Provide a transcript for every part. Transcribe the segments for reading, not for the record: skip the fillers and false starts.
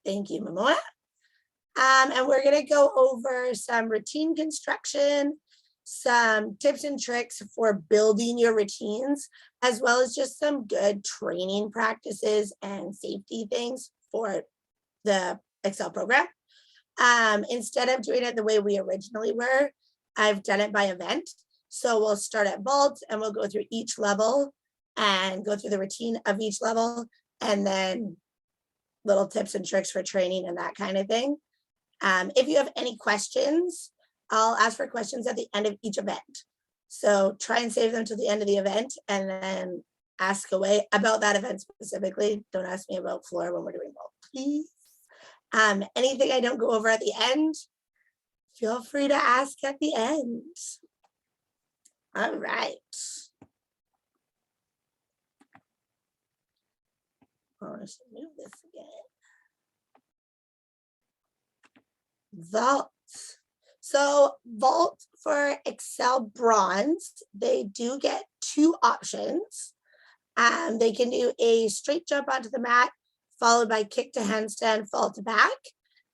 Thank you, Momoa. And we're going to go over some routine construction, some tips and tricks for building your routines, as well as just some good training practices and safety things for the Xcel program. Instead of doing it the way we originally were, I've done it by event. So we'll start at vault and we'll go through each level and go through the routine of each level, and then little tips and tricks for training and that kind of thing. If you have any questions, I'll ask for questions at the end of each event. So try and save them to the end of the event and then ask away about that event specifically. Don't ask me about floor when we're doing vault, please. Anything I don't go over at the end, feel free to ask at the end. All right. I should move this again. Vault. So vault for Xcel Bronze, they do get two options. They can do a straight jump onto the mat, followed by kick to handstand, fall to back.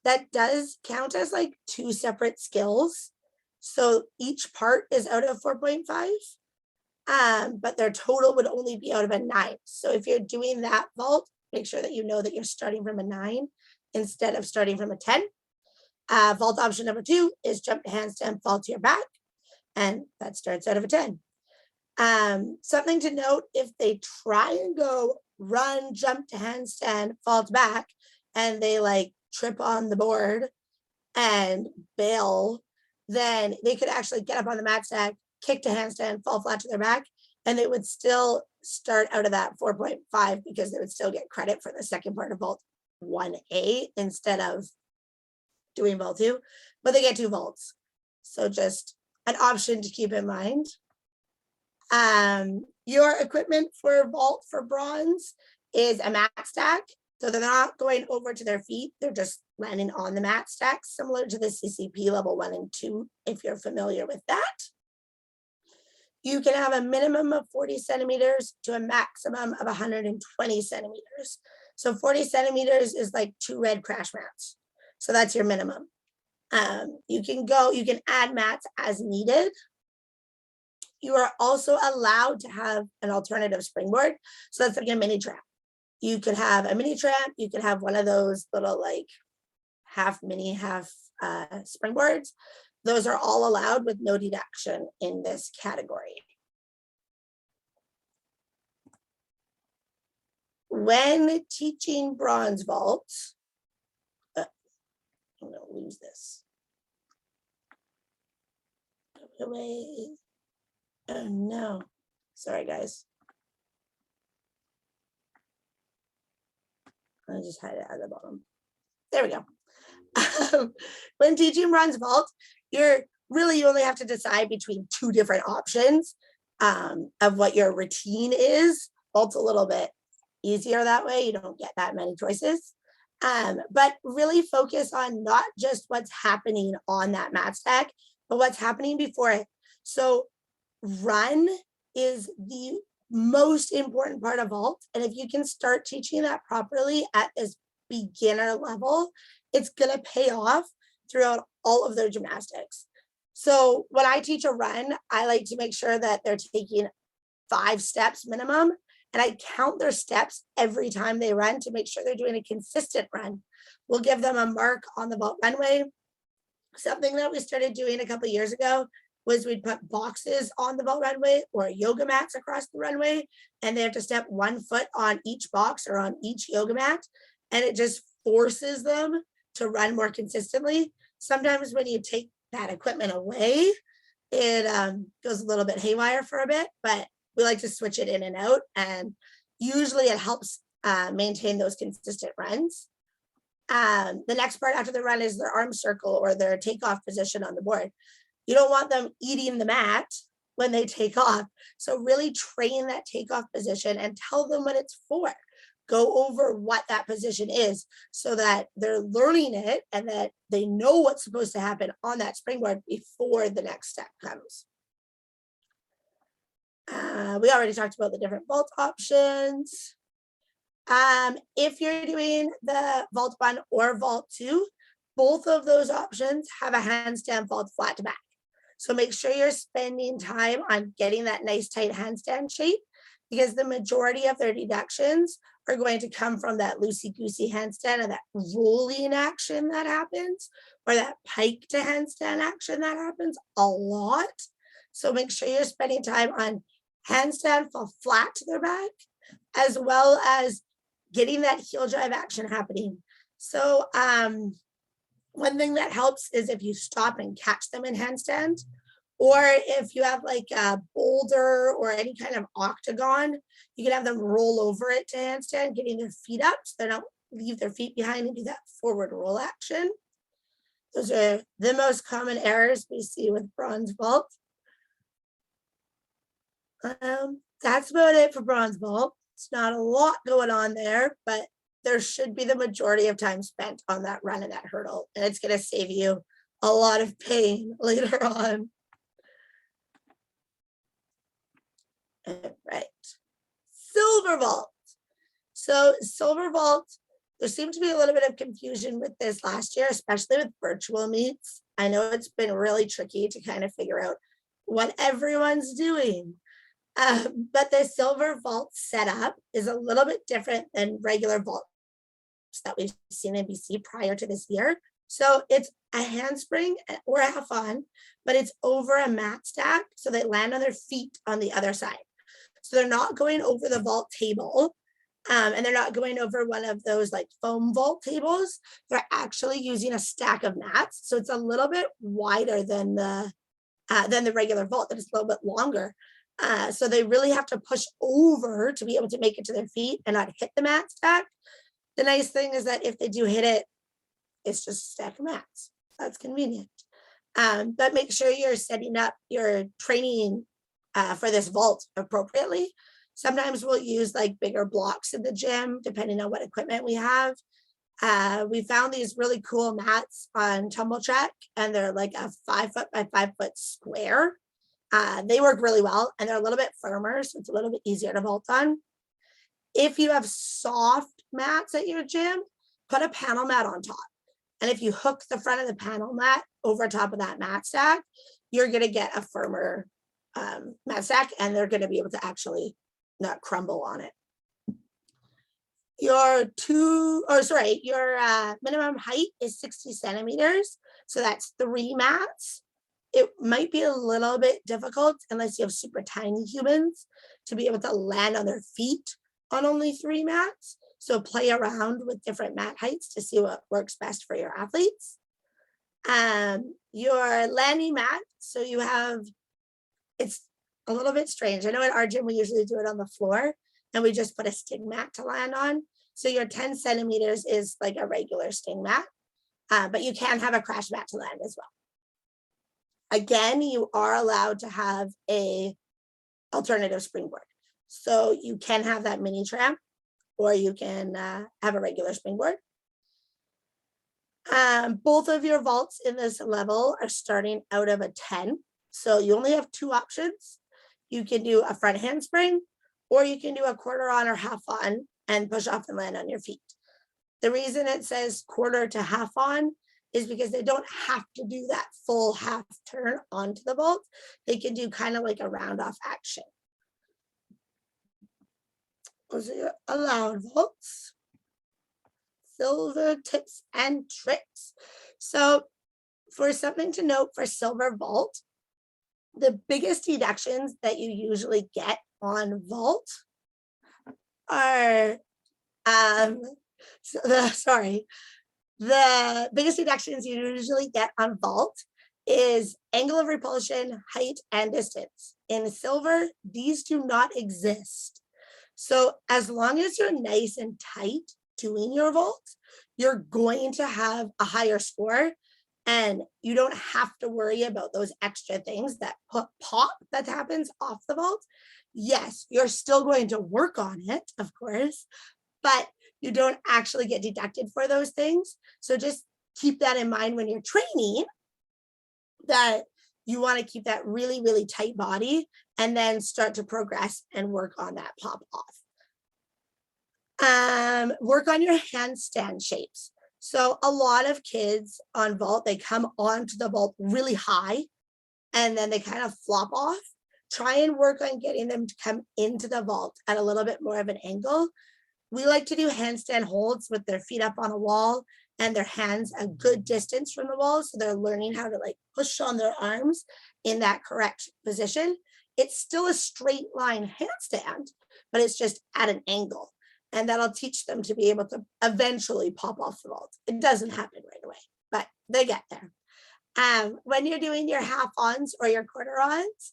That does count as like two separate skills. So each part is out of 4.5, but their total would only be out of a 9. So if you're doing that vault, make sure that you know that you're starting from a 9 instead of starting from a 10. Vault option number 2 is jump to handstand, fall to your back, and that starts out of a 10. Something to note, if they try and go run, jump to handstand, fall to back, and they like trip on the board and bail, then they could actually get up on the mat stack, kick to handstand, fall flat to their back, and they would still start out of that 4.5 because they would still get credit for the second part of vault 1A instead of doing vault 2, but they get 2 vaults. So just an option to keep in mind. Your equipment for vault for bronze is a mat stack. So they're not going over to their feet. They're just landing on the mat stack, similar to the CCP level 1 and 2, if you're familiar with that. You can have a minimum of 40 centimeters to a maximum of 120 centimeters. So 40 centimeters is like 2 red crash mats. So that's your minimum. You can add mats as needed. You are also allowed to have an alternative springboard. So that's like a mini tramp. You could have a mini tramp. You could have one of those little like half mini, half springboards. Those are all allowed with no deduction in this category. When teaching bronze vaults, I'm going to lose this. Away. Oh no, sorry guys. I just had it at the bottom. There we go. When teaching bronze vault, you only have to decide between 2 different options of what your routine is. Vault's a little bit easier that way. You don't get that many choices. But really focus on not just what's happening on that mat stack, but what's happening before it. So run is the most important part of vault. And if you can start teaching that properly at this beginner level, it's going to pay off throughout all of their gymnastics. So when I teach a run, I like to make sure that they're taking 5 steps minimum. And I count their steps every time they run to make sure they're doing a consistent run. We'll give them a mark on the vault runway. Something that we started doing a couple of years ago was we'd put boxes on the vault runway or yoga mats across the runway, and they have to step 1 foot on each box or on each yoga mat, and it just forces them to run more consistently. Sometimes when you take that equipment away, it goes a little bit haywire for a bit, but we like to switch it in and out, and usually it helps maintain those consistent runs. The next part after the run is their arm circle or their takeoff position on the board. You don't want them eating the mat when they take off. So really train that takeoff position and tell them what it's for. Go over what that position is so that they're learning it and that they know what's supposed to happen on that springboard before the next step comes. We already talked about the different vault options. If you're doing the vault 1 or vault 2, both of those options have a handstand vault flat to back. So make sure you're spending time on getting that nice tight handstand shape, because the majority of their deductions are going to come from that loosey-goosey handstand and that rolling action that happens, or that pike to handstand action that happens a lot. So make sure you're spending time on handstand fall flat to their back, as well as getting that heel drive action happening. So one thing that helps is if you stop and catch them in handstand, or if you have like a boulder or any kind of octagon, you can have them roll over it to handstand, getting their feet up so they don't leave their feet behind and do that forward roll action. Those are the most common errors we see with bronze vault. That's about it for bronze vault. It's not a lot going on there, but there should be the majority of time spent on that run and that hurdle, and it's going to save you a lot of pain later on. Right. Silver vault. So silver vault, there seemed to be a little bit of confusion with this last year, especially with virtual meets. I know it's been really tricky to kind of figure out what everyone's doing. But the silver vault setup is a little bit different than regular vaults that we've seen in BC prior to this year. So it's a handspring or a half on, but it's over a mat stack, so they land on their feet on the other side. So they're not going over the vault table, and they're not going over one of those like foam vault tables. They're actually using a stack of mats, so it's a little bit wider than the regular vault, that it's a little bit longer. So they really have to push over to be able to make it to their feet and not hit the mat stack. The nice thing is that if they do hit it, it's just a stack of mats. That's convenient. But make sure you're setting up your training for this vault appropriately. Sometimes we'll use like bigger blocks in the gym, depending on what equipment we have. We found these really cool mats on Tumble Track, and they're like a 5 foot by 5 foot square. They work really well, and they're a little bit firmer, so it's a little bit easier to vault on. If you have soft mats at your gym, put a panel mat on top. And if you hook the front of the panel mat over top of that mat stack, you're going to get a firmer mat stack, and they're going to be able to actually not crumble on it. Your minimum height is 60 centimeters. So that's 3 mats. It might be a little bit difficult unless you have super tiny humans to be able to land on their feet on only 3 mats. So play around with different mat heights to see what works best for your athletes. Your landing mat, so you have, it's a little bit strange. I know at our gym we usually do it on the floor, and we just put a sting mat to land on. So your 10 centimeters is like a regular sting mat, but you can have a crash mat to land as well. Again, you are allowed to have a alternative springboard. So you can have that mini tramp, or you can have a regular springboard. Both of your vaults in this level are starting out of a 10. So you only have 2 options. You can do a front handspring, or you can do a quarter on or half on and push off and land on your feet. The reason it says quarter to half on is because they don't have to do that full half turn onto the vault. They can do kind of like a round off action. Those are your allowed vaults. Silver tips and tricks. So for something to note for silver vault, the biggest deductions that you usually get on vault are, the biggest deductions you usually get on vault is angle of repulsion, height, and distance. In silver, these do not exist. So as long as you're nice and tight doing your vault, you're going to have a higher score, and you don't have to worry about those extra things that pop that happens off the vault. Yes, you're still going to work on it, of course, but you don't actually get deducted for those things. So just keep that in mind when you're training, that you want to keep that really, really tight body, and then start to progress and work on that pop off. Work on your handstand shapes. So a lot of kids on vault, they come onto the vault really high and then they kind of flop off. Try and work on getting them to come into the vault at a little bit more of an angle. We like to do handstand holds with their feet up on a wall and their hands a good distance from the wall. So they're learning how to like push on their arms in that correct position. It's still a straight line handstand, but it's just at an angle. And that'll teach them to be able to eventually pop off the vault. It doesn't happen right away, but they get there. When you're doing your half-ons or your quarter-ons,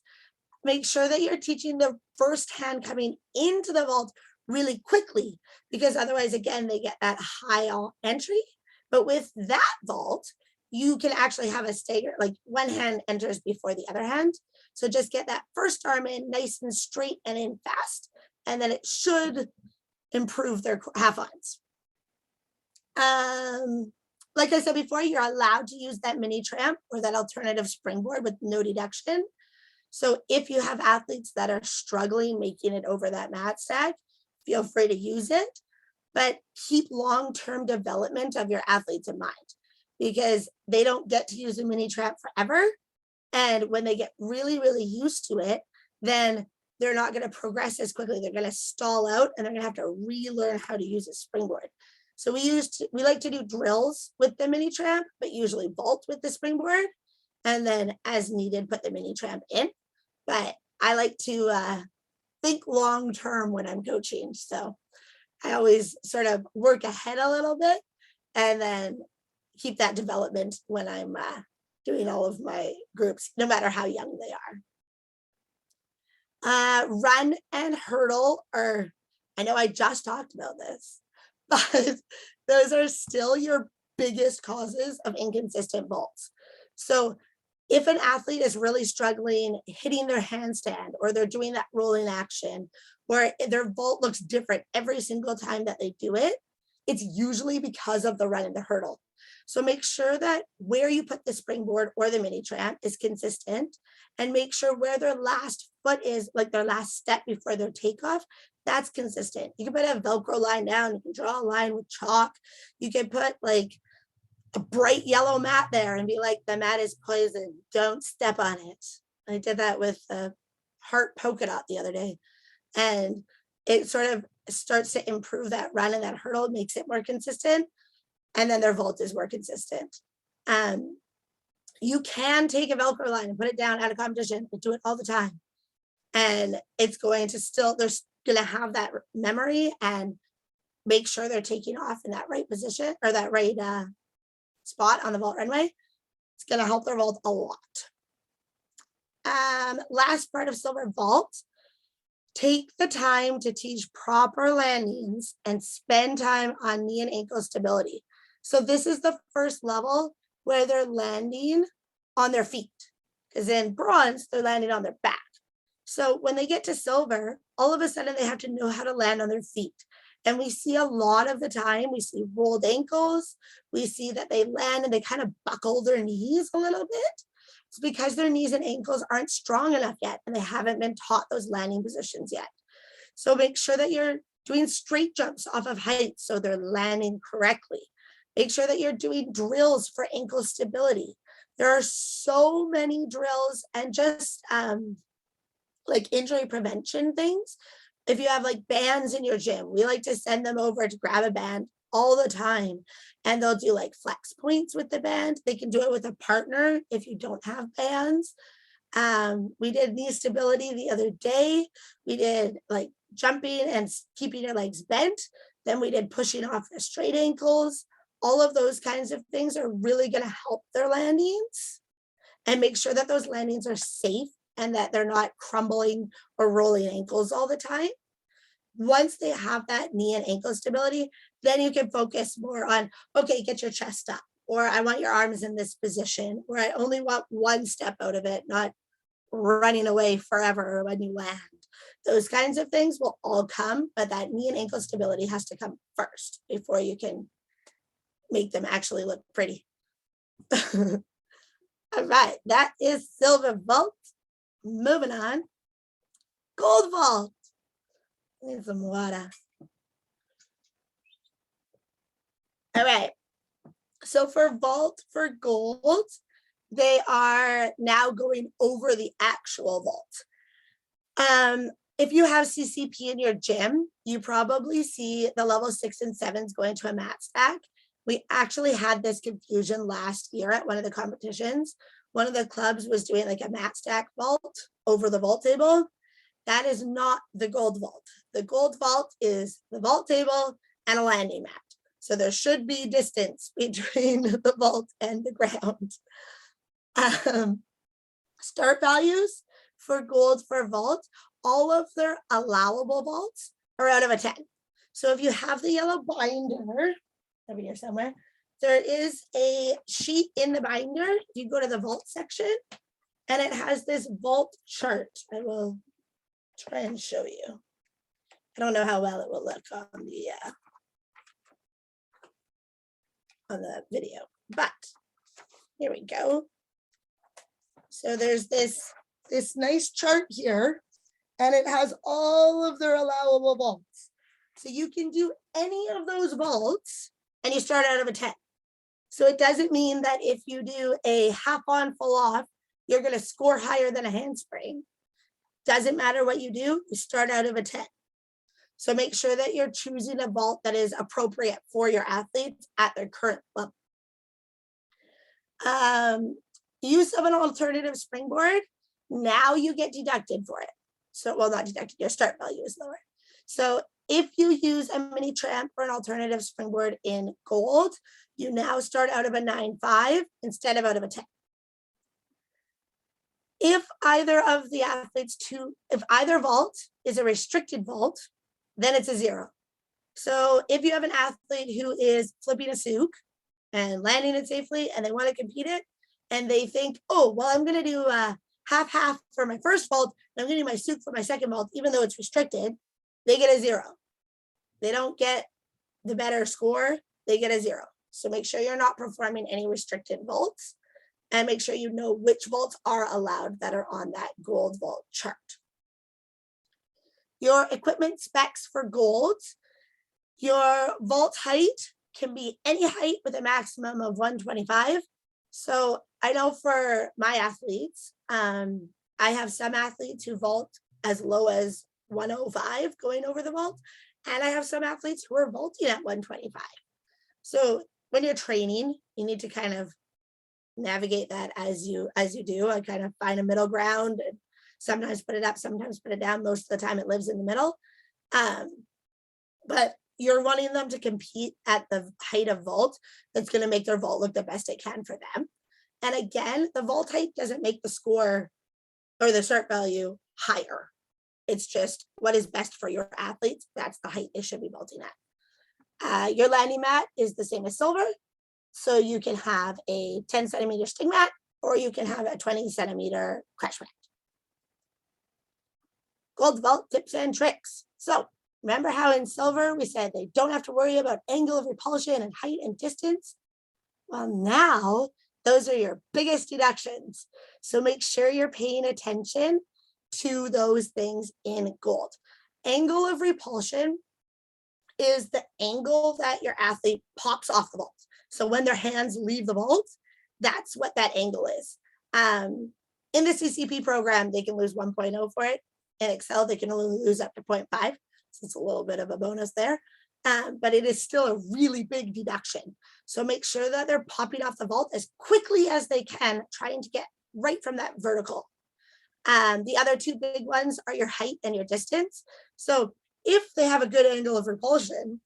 make sure that you're teaching the first hand coming into the vault really quickly, because otherwise, again, they get that high entry. But with that vault, you can actually have a stagger, like one hand enters before the other hand. So just get that first arm in nice and straight and in fast, and then it should improve their half-ons. Like I said before, you're allowed to use that mini tramp or that alternative springboard with no deduction. So if you have athletes that are struggling making it over that mat stack, feel free to use it, but keep long-term development of your athletes in mind, because they don't get to use a mini tramp forever. And when they get really, really used to it, then they're not going to progress as quickly. They're going to stall out and they're going to have to relearn how to use a springboard. So we like to do drills with the mini tramp, but usually vault with the springboard, and then as needed, put the mini tramp in. But I like to think long-term when I'm coaching. So I always sort of work ahead a little bit and then keep that development when I'm doing all of my groups, no matter how young they are. Run and hurdle are, I know I just talked about this, but those are still your biggest causes of inconsistent vaults. So if an athlete is really struggling hitting their handstand, or they're doing that rolling action, or their vault looks different every single time that they do it, it's usually because of the run and the hurdle. So make sure that where you put the springboard or the mini tramp is consistent, and make sure where their last foot is, like their last step before their takeoff, that's consistent. You can put a Velcro line down, you can draw a line with chalk, you can put like a bright yellow mat there and be like, the mat is poison, don't step on it. I did that with a heart polka dot the other day, and it sort of starts to improve that run and that hurdle, makes it more consistent, and then their vault is more consistent. You can take a Velcro line and put it down at a competition. I do it all the time, and it's going to still, they're going to have that memory and make sure they're taking off in that right position, or that right spot on the vault runway. It's going to help their vault a lot. Last part of silver vault, take the time to teach proper landings and spend time on knee and ankle stability. So this is the first level where they're landing on their feet, because in bronze, they're landing on their back. So when they get to silver, all of a sudden they have to know how to land on their feet. And we see a lot of the time, we see rolled ankles. We see that they land and they kind of buckle their knees a little bit. It's because their knees and ankles aren't strong enough yet, and they haven't been taught those landing positions yet. So make sure that you're doing straight jumps off of heights so they're landing correctly. Make sure that you're doing drills for ankle stability. There are so many drills and just like injury prevention things. If you have like bands in your gym, we like to send them over to grab a band all the time, and they'll do like flex points with the band. They can do it with a partner if you don't have bands. We did knee stability the other day. We did like jumping and keeping your legs bent. Then we did pushing off the straight ankles. All of those kinds of things are really going to help their landings, and make sure that those landings are safe and that they're not crumbling or rolling ankles all the time. Once they have that knee and ankle stability, then you can focus more on, okay, get your chest up, or I want your arms in this position, or I only want one step out of it, not running away forever when you land. Those kinds of things will all come, but that knee and ankle stability has to come first before you can make them actually look pretty. All right, that is silver vault. Moving on, gold vault. Need some water. All right. So for vault for gold, they are now going over the actual vault. If you have CCP in your gym, you probably see the level 6 and 7s going to a mat stack. We actually had this confusion last year at one of the competitions. One of the clubs was doing like a mat stack vault over the vault table. That is not the gold vault. The gold vault is the vault table and a landing mat. So there should be distance between the vault and the ground. Start values for gold for vault, all of their allowable vaults are out of a 10. So if you have the yellow binder over here somewhere, there is a sheet in the binder. You go to the vault section and it has this vault chart. I will try and show you. I don't know how well it will look on the video, but here we go. So there's this nice chart here, and it has all of their allowable vaults. So you can do any of those vaults and you start out of a 10. So it doesn't mean that if you do a half on, full off, you're going to score higher than a handspring. Doesn't matter what you do, you start out of a 10. So make sure that you're choosing a vault that is appropriate for your athletes at their current level. Use of an alternative springboard, now you get deducted for it. So, well, not deducted, your start value is lower. So if you use a mini tramp or an alternative springboard in gold, you now start out of a 9.5 instead of out of a 10. If either of the athletes if either vault is a restricted vault, then it's a 0. So if you have an athlete who is flipping a souk and landing it safely and they want to compete it, and they think, oh, well, I'm going to do a half for my first vault, and I'm going to do my souk for my second vault, even though it's restricted, they get a 0. They don't get the better score, they get a 0. So make sure you're not performing any restricted vaults, and make sure you know which vaults are allowed that are on that gold vault chart. Your equipment specs for gold, your vault height can be any height with a maximum of 125. So I know for my athletes, I have some athletes who vault as low as 105 going over the vault, and I have some athletes who are vaulting at 125. So when you're training, you need to kind of navigate that as you do. I kind of find a middle ground and sometimes put it up, sometimes put it down. Most of the time it lives in the middle. But you're wanting them to compete at the height of vault that's going to make their vault look the best it can for them. And again, the vault height doesn't make the score or the start value higher. It's just what is best for your athletes. That's the height they should be vaulting at. Your landing mat is the same as silver. So you can have a 10 centimeter sting mat, or you can have a 20 centimeter crash mat. Gold vault tips and tricks. So remember how in silver we said they don't have to worry about angle of repulsion and height and distance? Well, now those are your biggest deductions. So make sure you're paying attention to those things in gold. Angle of repulsion is the angle that your athlete pops off the vault. So when their hands leave the vault, that's what that angle is. In the CCP program, they can lose 1.0 for it. In Xcel, they can only lose up to 0.5. So it's a little bit of a bonus there. But it is still a really big deduction. So make sure that they're popping off the vault as quickly as they can, trying to get right from that vertical. The other two big ones are your height and your distance. So if they have a good angle of repulsion,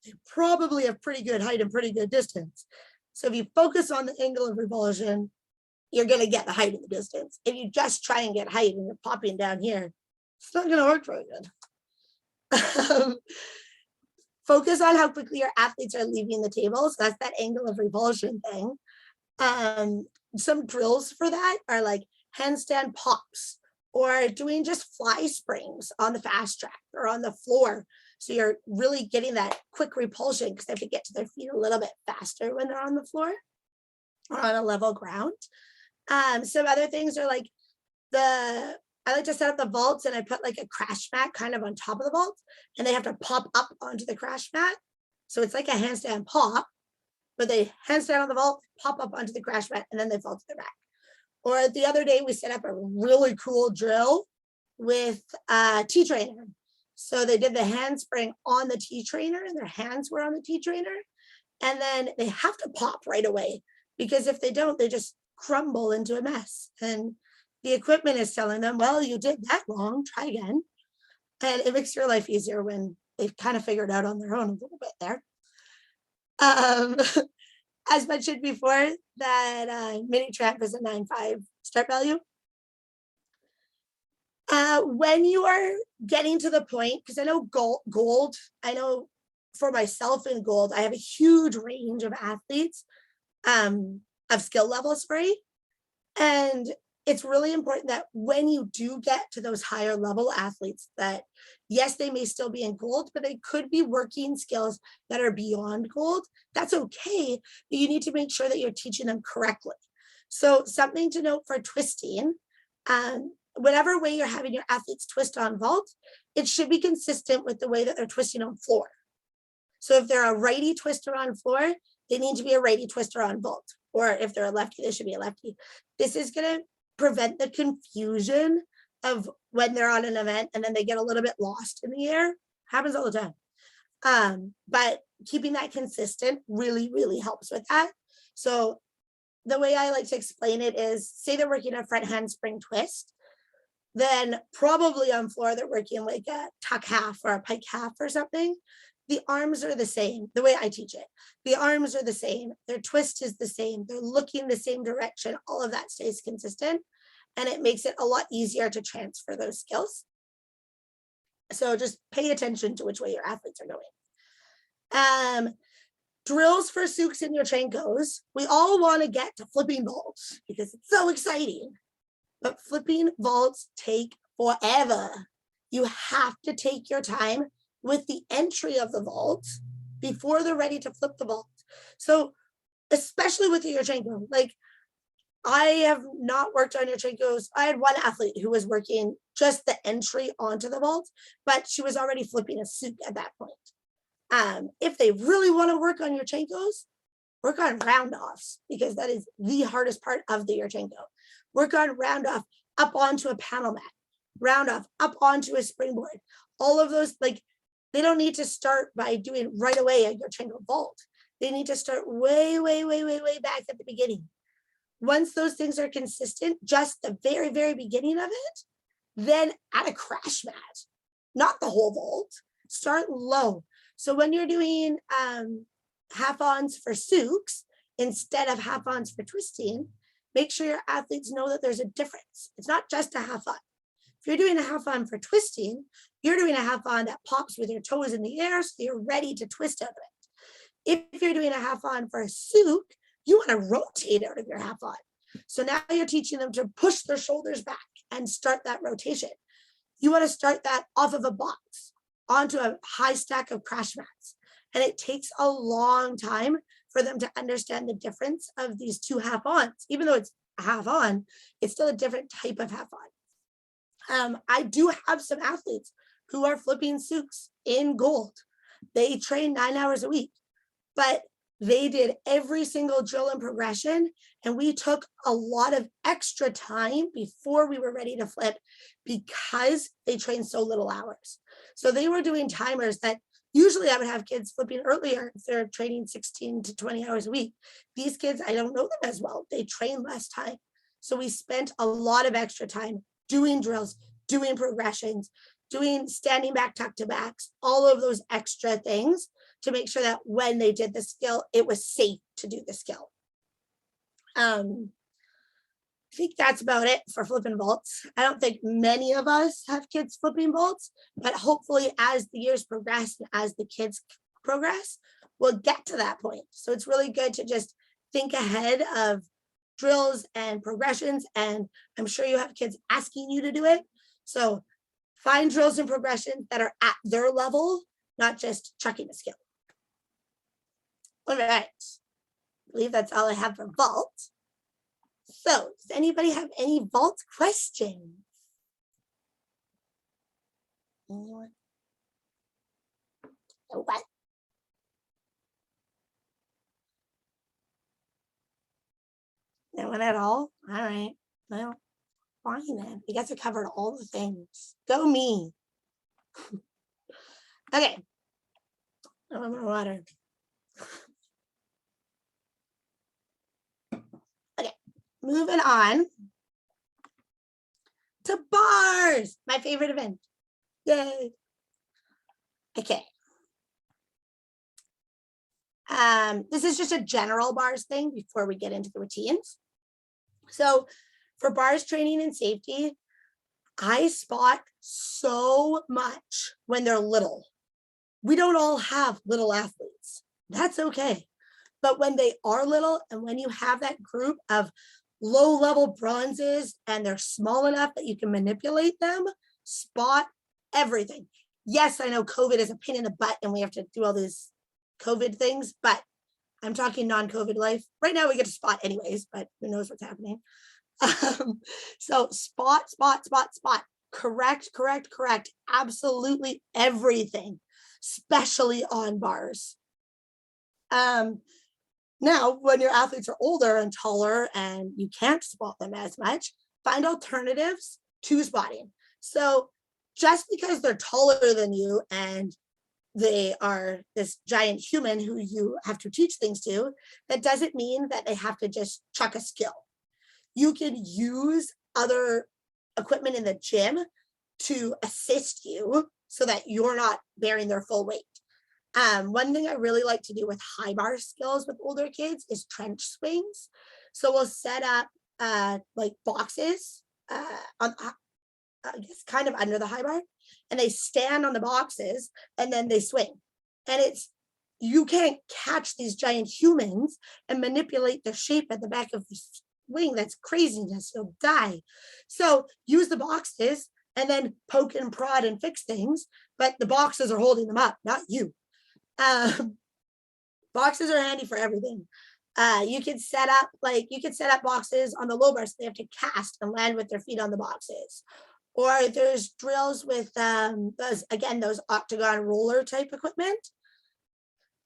they probably have pretty good height and pretty good distance. So if you focus on the angle of repulsion, you're going to get the height and the distance. If you just try and get height and you're popping down here, it's not going to work very good. Focus on how quickly your athletes are leaving the table. So that's that angle of repulsion thing. Some drills for that are like handstand pops, or doing just fly springs on the fast track or on the floor. So you're really getting that quick repulsion because they have to get to their feet a little bit faster when they're on the floor or on a level ground. Some other things are like I like to set up the vaults and I put like a crash mat kind of on top of the vault, and they have to pop up onto the crash mat. So it's like a handstand pop, but they handstand on the vault, pop up onto the crash mat, and then they fall to their back. Or the other day, we set up a really cool drill with a T-trainer. So they did the handspring on the T-trainer, and their hands were on the T-trainer. And then they have to pop right away, because if they don't, they just crumble into a mess. And the equipment is telling them, well, you did that wrong, try again. And it makes your life easier when they've kind of figured out on their own a little bit there. As mentioned before, that mini tramp is a 9.5 start value. When you are getting to the point, because I know gold, I know for myself in gold, I have a huge range of athletes of skill levels free. And it's really important that when you do get to those higher level athletes, that yes, they may still be in gold, but they could be working skills that are beyond gold. That's okay, but you need to make sure that you're teaching them correctly. So something to note for twisting, whatever way you're having your athletes twist on vault, it should be consistent with the way that they're twisting on floor. So if they're a righty twister on floor, they need to be a righty twister on vault. Or if they're a lefty, they should be a lefty. This is going to prevent the confusion of when they're on an event and then they get a little bit lost in the air. Happens all the time. But keeping that consistent really, really helps with that. So the way I like to explain it is, say they're working a front handspring twist, then probably on floor they're working like a tuck half or a pike half or something. The arms are the same, the way I teach it. The arms are the same, their twist is the same, they're looking the same direction, all of that stays consistent, and it makes it a lot easier to transfer those skills. So just pay attention to which way your athletes are going. Drills for Sukes and Yochenkos. We all want to get to flipping vaults because it's so exciting, but flipping vaults take forever. You have to take your time with the entry of the vault before they're ready to flip the vault. So especially with the Yurchenko, like I have not worked on Yurchenkos. I had one athlete who was working just the entry onto the vault, but she was already flipping a Suk at that point. If they really want to work on Yurchenkos, work on round-offs, because that is the hardest part of the Yurchenko. Work on round-off up onto a panel mat, round-off up onto a springboard. All of those, like, they don't need to start by doing right away a Yurchenko vault. They need to start way, way, way, way, way back at the beginning. Once those things are consistent, just the very, very beginning of it, then add a crash mat, not the whole vault. Start low. So when you're doing half-ons for Sukes instead of half-ons for twisting, make sure your athletes know that there's a difference. It's not just a half-on. If you're doing a half-on for twisting, you're doing a half-on that pops with your toes in the air, so you're ready to twist out of it. If you're doing a half-on for a Suk, you want to rotate out of your half-on. So now you're teaching them to push their shoulders back and start that rotation. You want to start that off of a box onto a high stack of crash mats. And it takes a long time for them to understand the difference of these two half-ons. Even though it's a half-on, it's still a different type of half-on. I do have some athletes who are flipping Sukes in gold. They train 9 hours a week, but they did every single drill and progression, and we took a lot of extra time before we were ready to flip because they trained so little hours. So they were doing timers that usually I would have kids flipping earlier if they're training 16 to 20 hours a week. These kids, I don't know them as well. They train less time. So we spent a lot of extra time doing drills, doing progressions, doing standing back tuck to backs, all of those extra things to make sure that when they did the skill, it was safe to do the skill. I think that's about it for flipping vaults. I don't think many of us have kids flipping vaults, but hopefully as the years progress and as the kids progress, we'll get to that point. So it's really good to just think ahead of drills and progressions, and I'm sure you have kids asking you to do it. So find drills and progressions that are at their level, not just chucking a skill. All right, I believe that's all I have for vault. So does anybody have any vault questions? Anyone? What? No one at all? All right. Well, fine then. You guys have covered all the things. Go me. Okay. I want more water. Okay. Moving on to bars. My favorite event. Yay. Okay. This is just a general bars thing before we get into the routines. So for bars training and safety, I spot so much when they're little. We don't all have little athletes. That's okay. But when they are little and when you have that group of low level bronzes and they're small enough that you can manipulate them, spot everything. Yes, I know COVID is a pain in the butt and we have to do all these COVID things, but I'm talking non-COVID life. Right now we get to spot anyways, but who knows what's happening. So spot. Correct. Absolutely everything, especially on bars. Now, when your athletes are older and taller and you can't spot them as much, find alternatives to spotting. So just because they're taller than you and they are this giant human who you have to teach things to, that doesn't mean that they have to just chuck a skill. You can use other equipment in the gym to assist you so that you're not bearing their full weight. One thing I really like to do with high bar skills with older kids is trench swings. So we'll set up like boxes on, I guess, kind of under the high bar, and they stand on the boxes and then they swing. And you can't catch these giant humans and manipulate the shape at the back of the swing. That's craziness. You'll die. So use the boxes and then poke and prod and fix things, but the boxes are holding them up, not you. Boxes are handy for everything. You could set up boxes on the low bar so they have to cast and land with their feet on the boxes. Or there's drills with those octagon roller type equipment.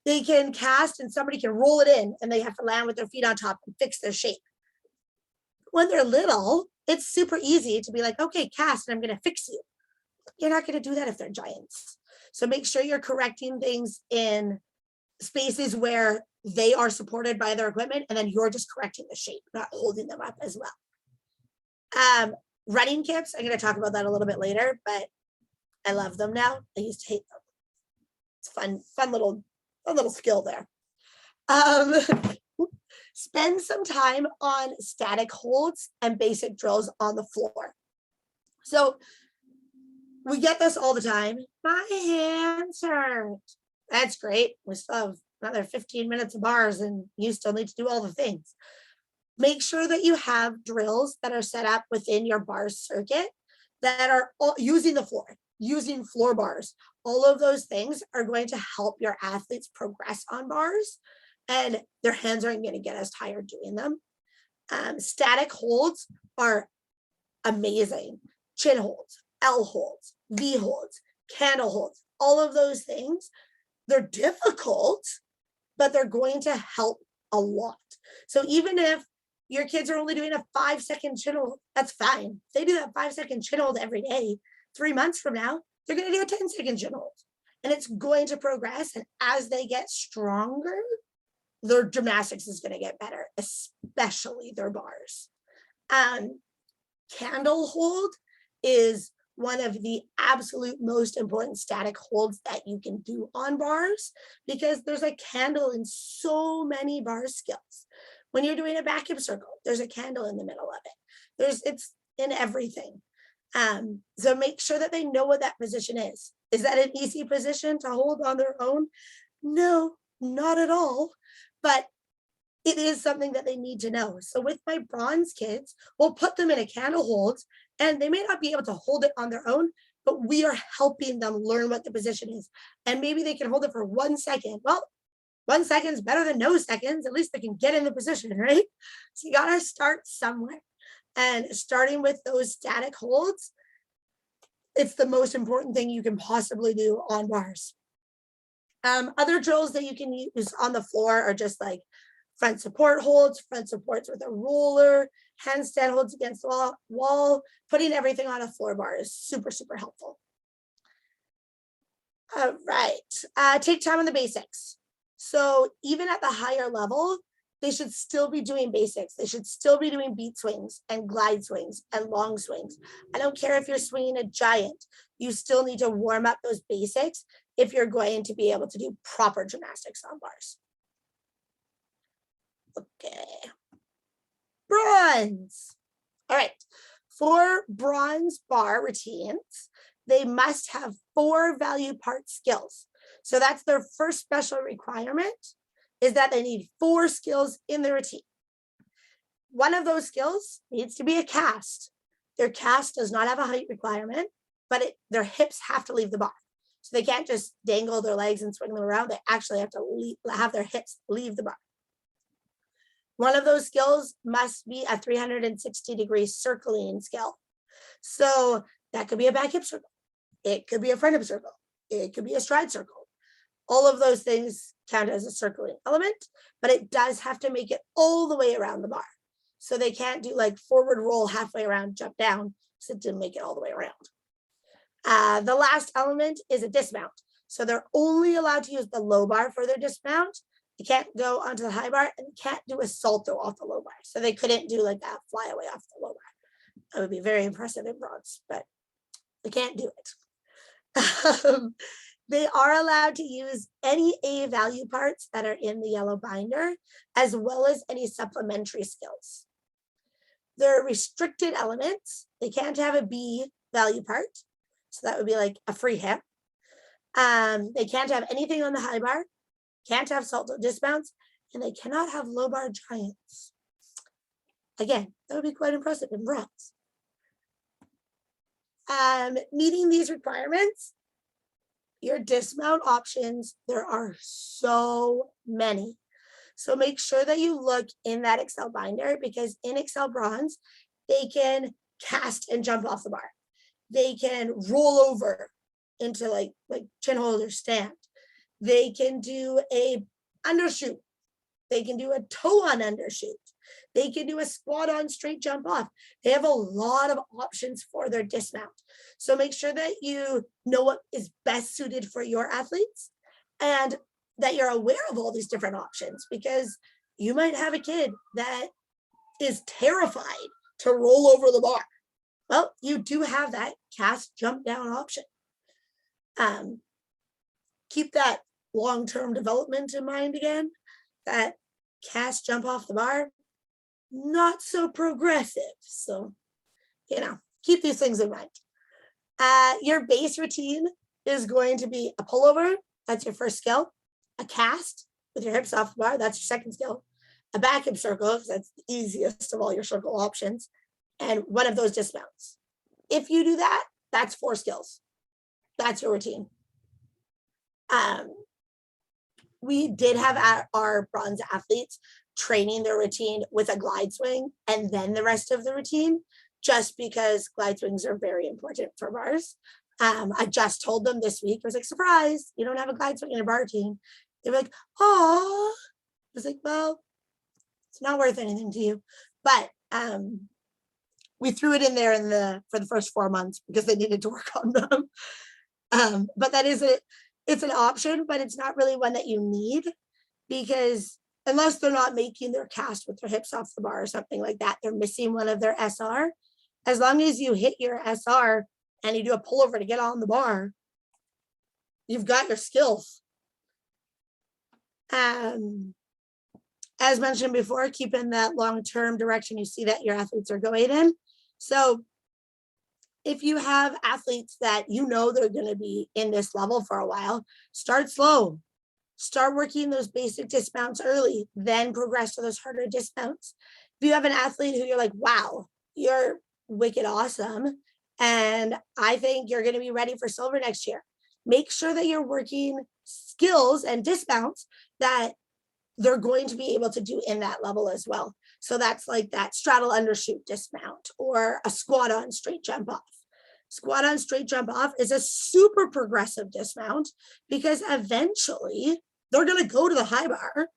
They can cast and somebody can roll it in and they have to land with their feet on top and fix their shape. When they're little, it's super easy to be like, okay, cast and I'm going to fix you. You're not going to do that if they're giants. So make sure you're correcting things in spaces where they are supported by their equipment, and then you're just correcting the shape, not holding them up as well. Running kits, I'm going to talk about that a little bit later, but I love them now. I used to hate them. It's fun little skill there. Spend some time on static holds and basic drills on the floor. So we get this all the time. My hands hurt. That's great. We still have another 15 minutes of bars and you still need to do all the things. Make sure that you have drills that are set up within your bar circuit that are using the floor, using floor bars. All of those things are going to help your athletes progress on bars and their hands aren't going to get as tired doing them. Static holds are amazing. Chin holds, L holds, V holds, candle holds, all of those things. They're difficult, but they're going to help a lot. So even if your kids are only doing a 5-second chin hold, that's fine. If they do that 5-second chin hold every day, 3 months from now, they're going to do a 10-second chin hold. And it's going to progress. And as they get stronger, their gymnastics is going to get better, especially their bars. Candle hold is one of the absolute most important static holds that you can do on bars because there's a candle in so many bar skills. When you're doing a vacuum circle, there's a candle in the middle of it. It's in everything. So make sure that they know what that position is. Is that an easy position to hold on their own? No, not at all. But it is something that they need to know. So with my bronze kids, we'll put them in a candle hold and they may not be able to hold it on their own, but we are helping them learn what the position is. And maybe they can hold it for 1 second. Well, 1 second is better than no seconds. At least they can get in the position, right? So you got to start somewhere. And starting with those static holds, it's the most important thing you can possibly do on bars. Other drills that you can use on the floor are just like front support holds, front supports with a roller, handstand holds against the wall. Putting everything on a floor bar is super, super helpful. All right, take time on the basics. So even at the higher level, they should still be doing basics. They should still be doing beat swings and glide swings and long swings. I don't care if you're swinging a giant, you still need to warm up those basics if you're going to be able to do proper gymnastics on bars. Okay, bronze. All right, for bronze bar routines, they must have 4 value part skills. So that's their first special requirement, is that they need 4 skills in the routine. One of those skills needs to be a cast. Their cast does not have a height requirement, but their hips have to leave the bar. So they can't just dangle their legs and swing them around. They actually have to have their hips leave the bar. One of those skills must be a 360-degree circling skill. So that could be a back hip circle. It could be a front hip circle. It could be a stride circle. All of those things count as a circling element, but it does have to make it all the way around the bar. So they can't do like forward roll halfway around, jump down, so it didn't make it all the way around. The last element is a dismount. So they're only allowed to use the low bar for their dismount. They can't go onto the high bar and can't do a salto off the low bar. So they couldn't do like that flyaway off the low bar. That would be very impressive in bronze, but they can't do it. They are allowed to use any A value parts that are in the yellow binder, as well as any supplementary skills. There are restricted elements. They can't have a B value part. So that would be like a free hip. They can't have anything on the high bar, can't have salto dismounts, and they cannot have low bar giants. Again, that would be quite impressive in bronze. Meeting these requirements, your dismount options, there are so many. So make sure that you look in that Xcel binder, because in Xcel bronze, they can cast and jump off the bar. They can roll over into like chin hold or stand. They can do a undershoot. They can do a toe on undershoot. They can do a squat on straight jump off. They have a lot of options for their dismount. So make sure that you know what is best suited for your athletes and that you're aware of all these different options, because you might have a kid that is terrified to roll over the bar. Well, you do have that cast jump down option. Keep that long-term development in mind again, that cast jump off the bar, not so progressive. So, keep these things in mind. Your base routine is going to be a pullover. That's your first skill. A cast with your hips off the bar. That's your second skill. A back hip circle, because that's the easiest of all your circle options. And one of those dismounts. If you do that, that's 4 skills. That's your routine. We did have our bronze athletes training their routine with a glide swing and then the rest of the routine, just because glide swings are very important for bars. I just told them this week, I was like, surprise, you don't have a glide swing in a bar routine. They were like, oh, I was like, well, it's not worth anything to you. But we threw it in there for the first 4 months because they needed to work on them. But that is it's an option, but it's not really one that you need, because unless they're not making their cast with their hips off the bar or something like that, they're missing one of their SR. As long as you hit your SR and you do a pullover to get on the bar, you've got your skills. As mentioned before, keep in that long-term direction you see that your athletes are going in. So if you have athletes that they're going to be in this level for a while, start slow. Start working those basic dismounts early, then progress to those harder dismounts. If you have an athlete who you're like, wow, you're wicked awesome, and I think you're going to be ready for silver next year, make sure that you're working skills and dismounts that they're going to be able to do in that level as well. So that's like that straddle undershoot dismount or a squat on straight jump off. Squat on straight jump off is a super progressive dismount, because eventually they're going to go to the high bar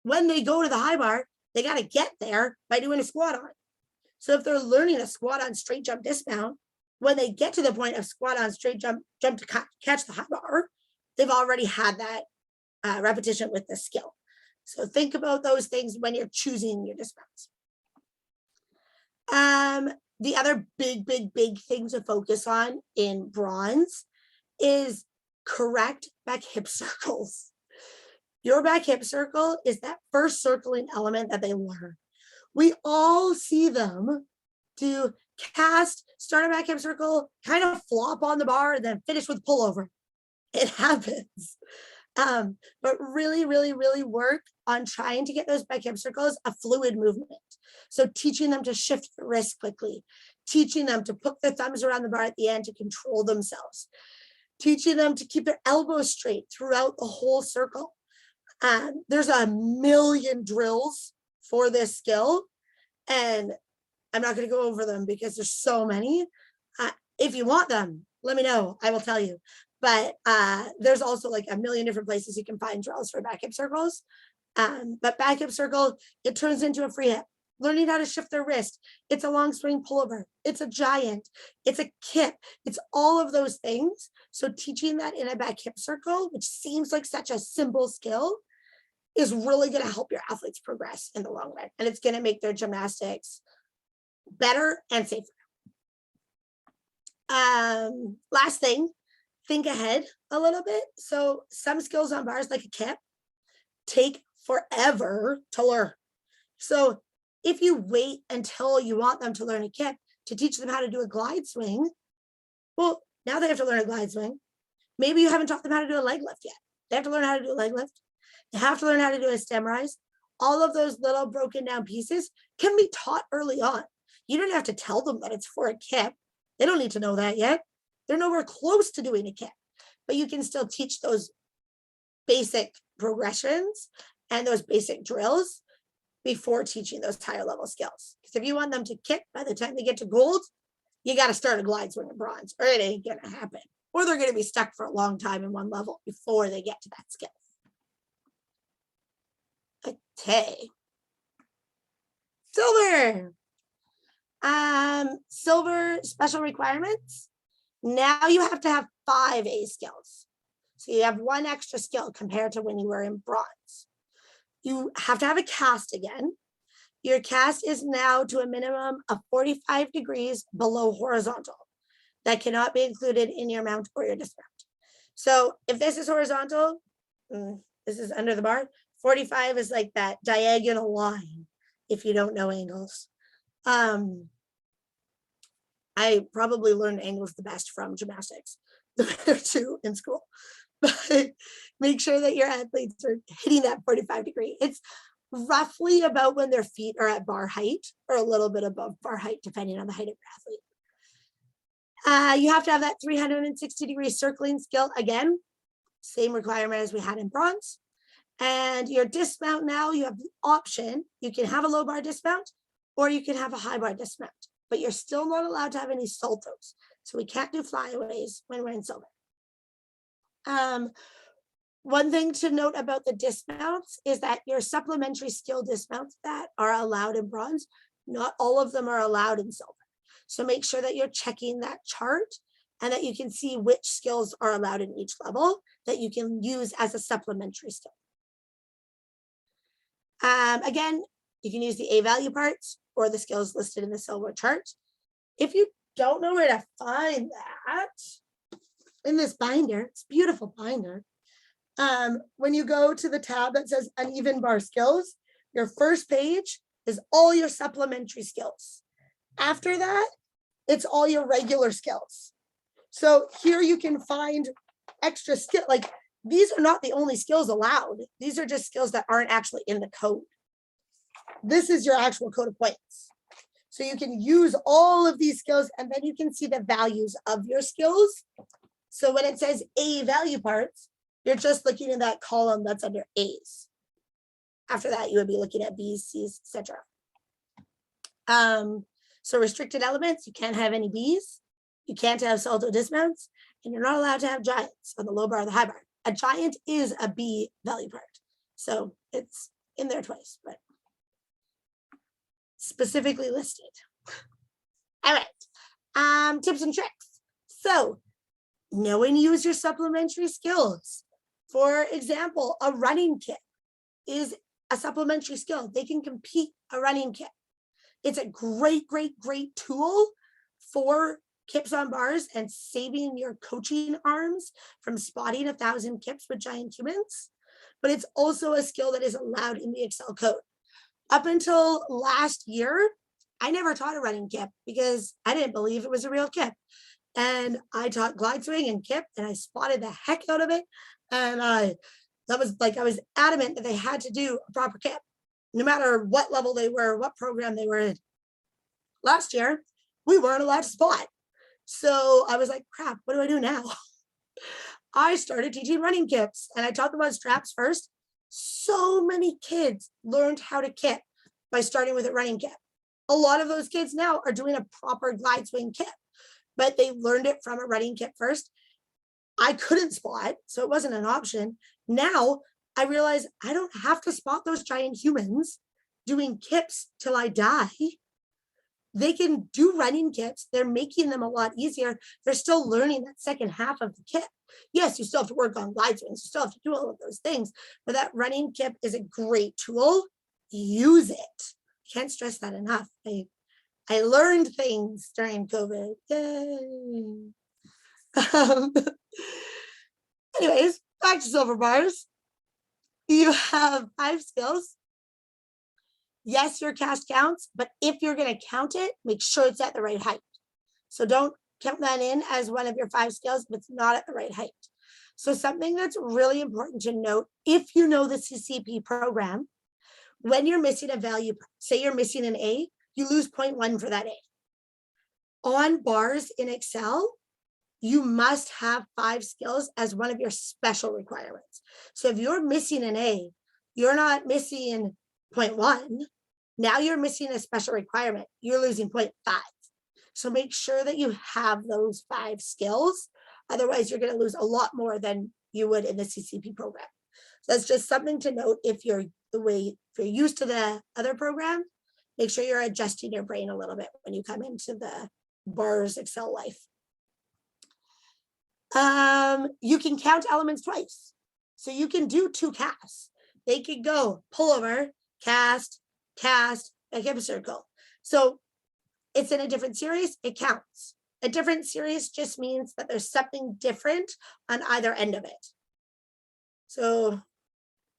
when they go to the high bar, they got to get there by doing a squat on. So if they're learning a squat on straight jump dismount, when they get to the point of squat on straight jump to catch the high bar, they've already had that repetition with the skill. So think about those things when you're choosing your dismounts. The other big thing to focus on in bronze is correct back hip circles. Your back hip circle is that first circling element that they learn. We all see them do cast, start a back hip circle, kind of flop on the bar, and then finish with pullover. It happens. But really work on trying to get those back hip circles a fluid movement. So teaching them to shift the wrist quickly, teaching them to put their thumbs around the bar at the end to control themselves, teaching them to keep their elbows straight throughout the whole circle. There's a million drills for this skill, and I'm not going to go over them because there's so many. If you want them, let me know. I will tell you. But there's also like a million different places you can find drills for back hip circles. But back hip circle, it turns into a free hip. Learning how to shift their wrist. It's a long swing pullover. It's a giant. It's a kip. It's all of those things. So teaching that in a back hip circle, which seems like such a simple skill, is really going to help your athletes progress in the long run. And it's going to make their gymnastics better and safer. Last thing, think ahead a little bit. So some skills on bars, like a kip, take forever to learn. So if you wait until you want them to learn a kip to teach them how to do a glide swing, well, now they have to learn a glide swing. Maybe you haven't taught them how to do a leg lift yet. They have to learn how to do a leg lift. They have to learn how to do a stem rise. All of those little broken down pieces can be taught early on. You don't have to tell them that it's for a kip. They don't need to know that yet. They're nowhere close to doing a kip, but you can still teach those basic progressions and those basic drills before teaching those higher level skills. Because if you want them to kick by the time they get to gold, you got to start a glide swing in bronze, or it ain't going to happen. Or they're going to be stuck for a long time in one level before they get to that skill. Okay. Silver. Silver special requirements. Now you have to have 5 A skills. So you have 1 extra skill compared to when you were in bronze. You have to have a cast again. Your cast is now to a minimum of 45 degrees below horizontal. That cannot be included in your mount or your dismount. So if this is horizontal, this is under the bar, 45 is like that diagonal line, if you don't know angles. I probably learned angles the best from gymnastics, the better too in school. But make sure that your athletes are hitting that 45 degree. It's roughly about when their feet are at bar height or a little bit above bar height, depending on the height of your athlete. You have to have that 360 degree circling skill. Again, same requirement as we had in bronze. And your dismount now, you have the option. You can have a low bar dismount or you can have a high bar dismount, but you're still not allowed to have any saltos. So we can't do flyaways when we're in silver. One thing to note about the dismounts is that your supplementary skill dismounts that are allowed in bronze, not all of them are allowed in silver. So make sure that you're checking that chart and that you can see which skills are allowed in each level that you can use as a supplementary skill. Again, you can use the A value parts or the skills listed in the silver chart. If you don't know where to find that, in this binder, it's a beautiful binder. When you go to the tab that says uneven bar skills, your first page is all your supplementary skills. After that, it's all your regular skills. So here you can find extra skill. Like these are not the only skills allowed. These are just skills that aren't actually in the code. This is your actual code of points. So you can use all of these skills and then you can see the values of your skills. So when it says A value parts, you're just looking in that column that's under A's. After that, you would be looking at B's, C's, etc. So restricted elements, you can't have any B's, you can't have salto dismounts, and you're not allowed to have giants on the low bar or the high bar. A giant is a B value part. So it's in there twice, but specifically listed. All right, tips and tricks. So know and use your supplementary skills. For example, a running kit is a supplementary skill. They can compete a running kit. It's a great, great, great tool for kips on bars and saving your coaching arms from spotting 1,000 kips with giant humans. But it's also a skill that is allowed in the Xcel code. Up until last year, I never taught a running kip because I didn't believe it was a real kip. And I taught glide swing and kip, and I spotted the heck out of it. And I was adamant that they had to do a proper kip, no matter what level they were, what program they were in. Last year, we weren't allowed to spot. So I was like, crap, what do I do now? I started teaching running kips, and I taught them on straps first. So many kids learned how to kip by starting with a running kip. A lot of those kids now are doing a proper glide swing kip, but they learned it from a running kip first. I couldn't spot, so it wasn't an option. Now I realize I don't have to spot those giant humans doing kips till I die. They can do running kips. They're making them a lot easier. They're still learning that second half of the kip. Yes, you still have to work on glide swings. You still have to do all of those things, but that running kip is a great tool. Use it. Can't stress that enough. I learned things during COVID. Yay. Anyways, back to silver bars. You have 5 skills. Yes, your cast counts, but if you're going to count it, make sure it's at the right height. So don't count that in as one of your 5 skills if it's not at the right height. So something that's really important to note, if you know the CCP program, when you're missing a value, say you're missing an A, you lose 0.1 for that A. On bars in Xcel, you must have 5 skills as one of your special requirements. So if you're missing an A, you're not missing 0.1. Now you're missing a special requirement. You're losing 0.5. So make sure that you have those 5 skills. Otherwise, you're going to lose a lot more than you would in the CCP program. So that's just something to note. If you're used to the other program, make sure you're adjusting your brain a little bit when you come into the bars Xcel life. You can count elements twice. So you can do 2 casts. They could go pullover, cast, a hip circle. So it's in a different series, it counts. A different series just means that there's something different on either end of it. So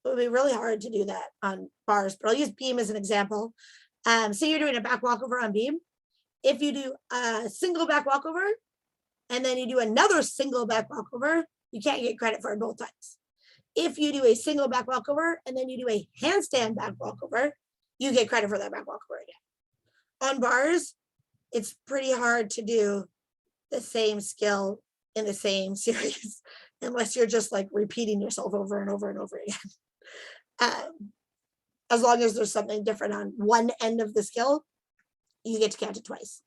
it would be really hard to do that on bars, but I'll use beam as an example. Say you're doing a back walkover on beam. If you do a single back walkover and then you do another single back walkover, you can't get credit for it both times. If you do a single back walkover and then you do a handstand back walkover, you get credit for that back walkover again. On bars, it's pretty hard to do the same skill in the same series unless you're just like repeating yourself over and over and over again. As long as there's something different on one end of the skill, you get to count it twice.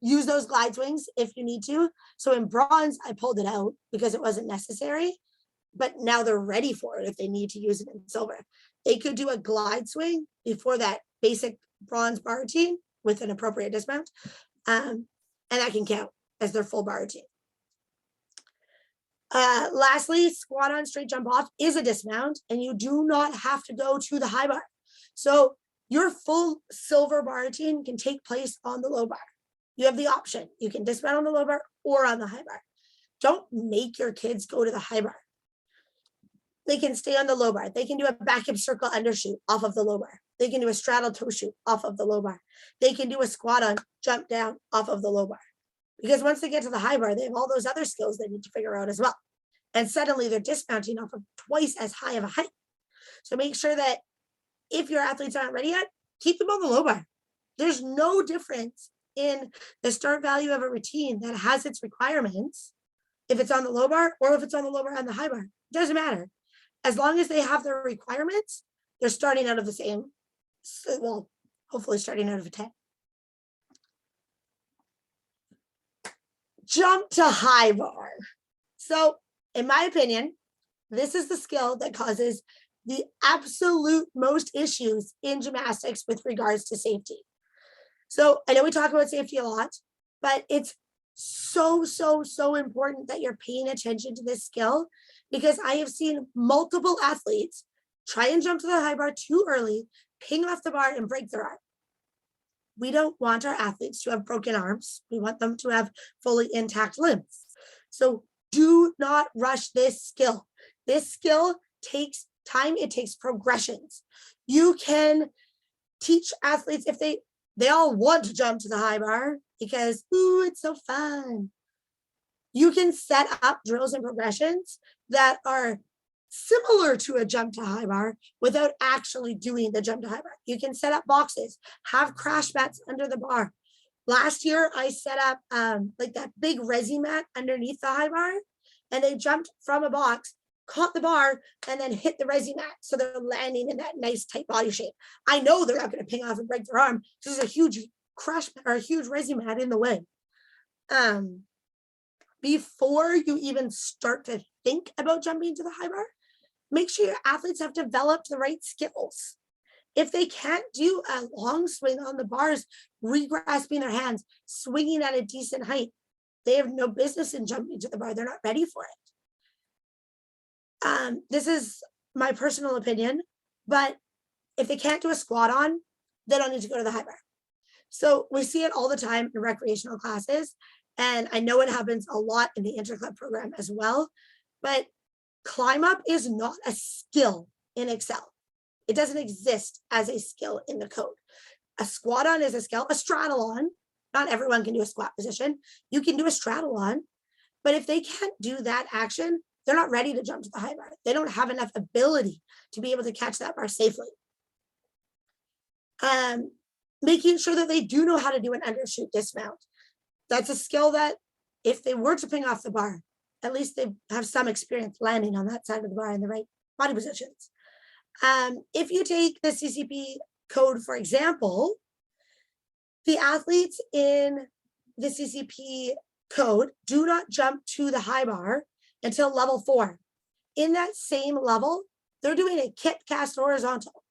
Use those glide swings if you need to. So in bronze, I pulled it out because it wasn't necessary, but now they're ready for it if they need to use it in silver. They could do a glide swing before that basic bronze bar routine with an appropriate dismount, and that can count as their full bar routine. Lastly, squat on, straight jump off is a dismount, and you do not have to go to the high bar. So your full silver bar routine can take place on the low bar. You have the option. You can dismount on the low bar or on the high bar. Don't make your kids go to the high bar. They can stay on the low bar. They can do a back hip circle undershoot off of the low bar. They can do a straddle toe shoot off of the low bar. They can do a squat on, jump down off of the low bar. Because once they get to the high bar, they have all those other skills they need to figure out as well. And suddenly they're dismounting off of twice as high of a height. So make sure that if your athletes aren't ready yet, keep them on the low bar. There's no difference in the start value of a routine that has its requirements if it's on the low bar or if it's on the low bar and the high bar. It doesn't matter. As long as they have their requirements, they're starting out of the same, well, hopefully starting out of a 10. Jump to high bar. So in my opinion, this is the skill that causes the absolute most issues in gymnastics with regards to safety. So I know we talk about safety a lot, but it's so important that you're paying attention to this skill, because I have seen multiple athletes try and jump to the high bar too early, ping off the bar and break their arm. We don't want our athletes to have broken arms. We want them to have fully intact limbs. So do not rush this skill. This skill takes time. It takes progressions. You can teach athletes if they all want to jump to the high bar because, ooh, it's so fun. You can set up drills and progressions that are similar to a jump to high bar without actually doing the jump to high bar. You can set up boxes, have crash mats under the bar. Last year, I set up like that big resi mat underneath the high bar, and they jumped from a box, caught the bar, and then hit the resi mat. So they're landing in that nice tight body shape. I know they're not going to ping off and break their arm. There's a huge crash or a huge resi mat in the way. Before you even start to think about jumping to the high bar, make sure your athletes have developed the right skills. If they can't do a long swing on the bars, re-grasping their hands, swinging at a decent height, they have no business in jumping to the bar. They're not ready for it. This is my personal opinion, but if they can't do a squat on, they don't need to go to the high bar. So we see it all the time in recreational classes, and I know it happens a lot in the interclub program as well, but climb up is not a skill in Xcel. It doesn't exist as a skill in the code. A squat on is a skill, a straddle on. Not everyone can do a squat position. You can do a straddle on, but if they can't do that action, they're not ready to jump to the high bar. They don't have enough ability to be able to catch that bar safely. Making sure that they do know how to do an undershoot dismount. That's a skill that if they were to ping off the bar, at least they have some experience landing on that side of the bar in the right body positions. If you take the CCP code, for example, the athletes in the CCP code do not jump to the high bar until level 4. In that same level, they're doing a kip cast horizontal.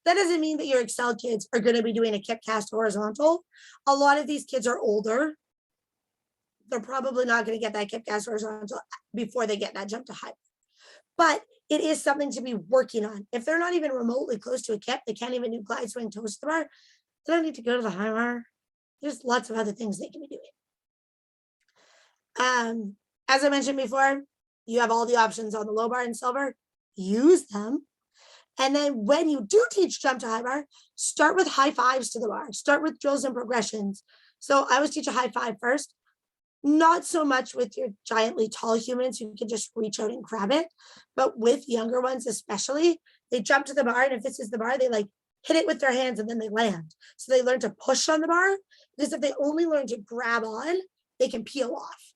That doesn't mean that your Xcel kids are going to be doing a kip cast horizontal. A lot of these kids are older. They're probably not going to get that kip cast horizontal before they get that jump to high. But it is something to be working on. If they're not even remotely close to a kip, they can't even do glide swing toes to the bar, they don't need to go to the high bar. There's lots of other things they can be doing. As I mentioned before, you have all the options on the low bar and silver. Use them. And then when you do teach jump to high bar, start with high fives to the bar. Start with drills and progressions. So I always teach a high five first. Not so much with your giantly tall humans who can just reach out and grab it, but with younger ones especially, they jump to the bar, and if this is the bar, they like hit it with their hands and then they land. So they learn to push on the bar, because if they only learn to grab on, they can peel off.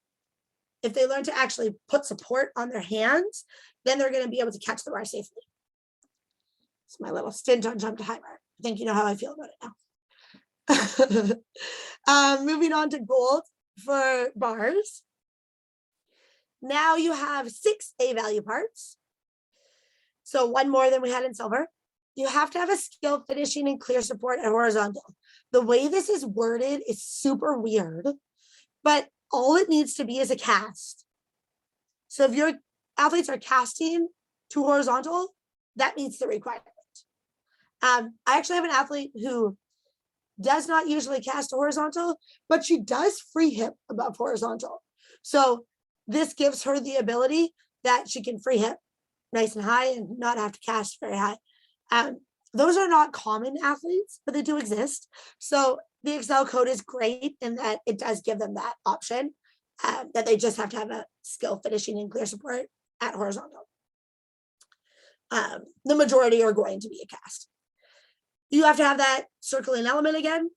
If they learn to actually put support on their hands, then they're going to be able to catch the bar safely. It's my little stint on jump to high bar. I think you know how I feel about it now. Moving on to gold for bars. Now you have 6 A value parts. So one more than we had in silver. You have to have a skill finishing and clear support at horizontal. The way this is worded is super weird, but all it needs to be is a cast. So if your athletes are casting to horizontal, that meets the requirement. I actually have an athlete who does not usually cast horizontal, but she does free hip above horizontal. So this gives her the ability that she can free hip nice and high and not have to cast very high. Those are not common athletes, but they do exist. So the Xcel code is great in that it does give them that option, that they just have to have a skill finishing and clear support at horizontal. The majority are going to be a cast. You have to have that circling element again.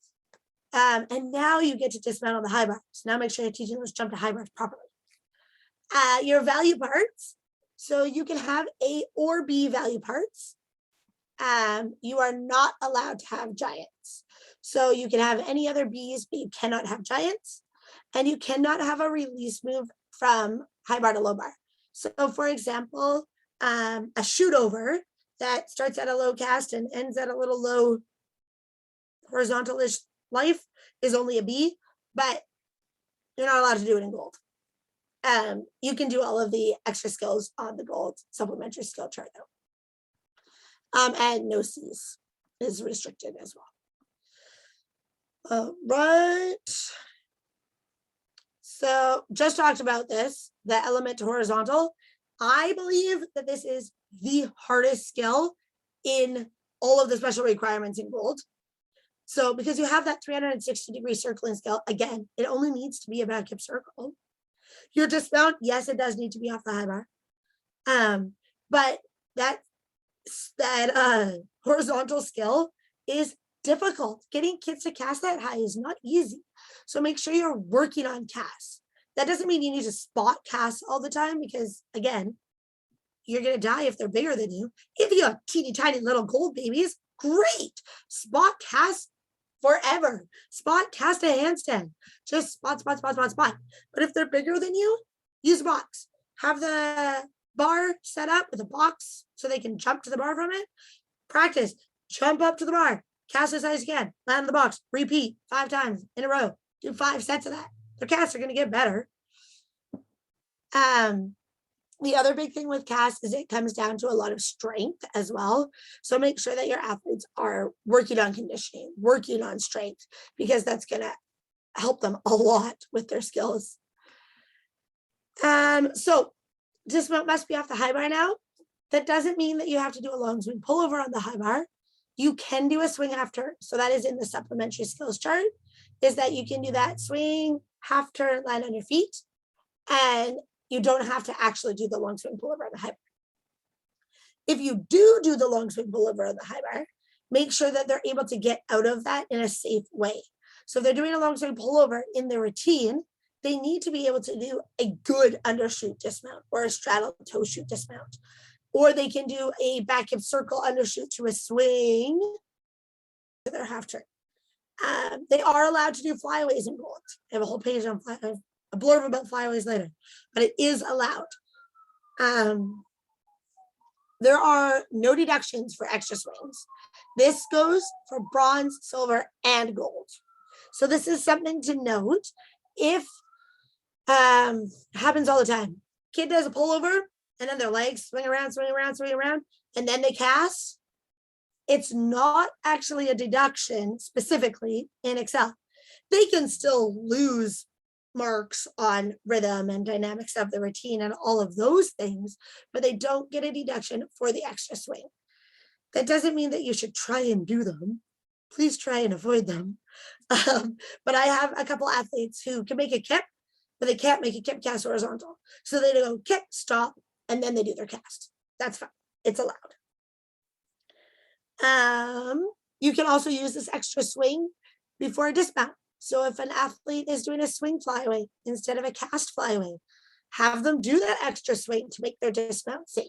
And now you get to dismount on the high bar. So now make sure you're teaching those jump to high bars properly. Your value parts. So you can have A or B value parts. You are not allowed to have giants. So you can have any other Bs, but you cannot have giants. And you cannot have a release move from high bar to low bar. So for example, a shoot over that starts at a low cast and ends at a little low horizontalish life is only a B, but you're not allowed to do it in gold. You can do all of the extra skills on the gold supplementary skill chart though. And no C's is restricted as well. Right. So just talked about this, the element to horizontal. I believe that this is the hardest skill in all of the special requirements in gold. So because you have that 360-degree circling skill, again, it only needs to be a back hip circle. Your dismount, yes, it does need to be off the high bar. But that horizontal skill is difficult. Getting kids to cast that high is not easy. So make sure you're working on casts. That doesn't mean you need to spot cast all the time because, again, you're going to die if they're bigger than you. If you have teeny tiny little gold babies, great. Spot cast forever. Spot cast a handstand. Just spot. But if they're bigger than you, use a box. Have the bar set up with a box so they can jump to the bar from it. Practice. Jump up to the bar. Cast as high as you can. Land in the box. Repeat 5 times in a row. Do 5 sets of that. Their casts are going to get better. The other big thing with casts is it comes down to a lot of strength as well. So make sure that your athletes are working on conditioning, working on strength, because that's going to help them a lot with their skills. So dismount must be off the high bar now. That doesn't mean that you have to do a long swing pullover on the high bar. You can do a swing half turn. So that is in the supplementary skills chart, is that you can do that swing, half turn, land on your feet, and you don't have to actually do the long swing pullover on the high bar. If you do the long swing pullover on the high bar, make sure that they're able to get out of that in a safe way. So if they're doing a long swing pullover in their routine, they need to be able to do a good undershoot dismount or a straddle toe shoot dismount. Or they can do a back hip circle undershoot to a swing to their half turn. They are allowed to do flyaways in gold. I have a whole page on a blurb about flyaways later, but it is allowed. There are no deductions for extra swings. This goes for bronze, silver, and gold. So this is something to note. If happens all the time, kid does a pullover and then their legs swing around, and then they cast. It's not actually a deduction specifically in Xcel. They can still lose marks on rhythm and dynamics of the routine and all of those things, but they don't get a deduction for the extra swing. That doesn't mean that you should try and do them. Please try and avoid them. But I have a couple athletes who can make a kip, but they can't make a kip cast horizontal. So they go kip, stop, and then they do their cast. That's fine. It's allowed. You can also use this extra swing before a dismount. So if an athlete is doing a swing flyaway instead of a cast flyaway, have them do that extra swing to make their dismount safe.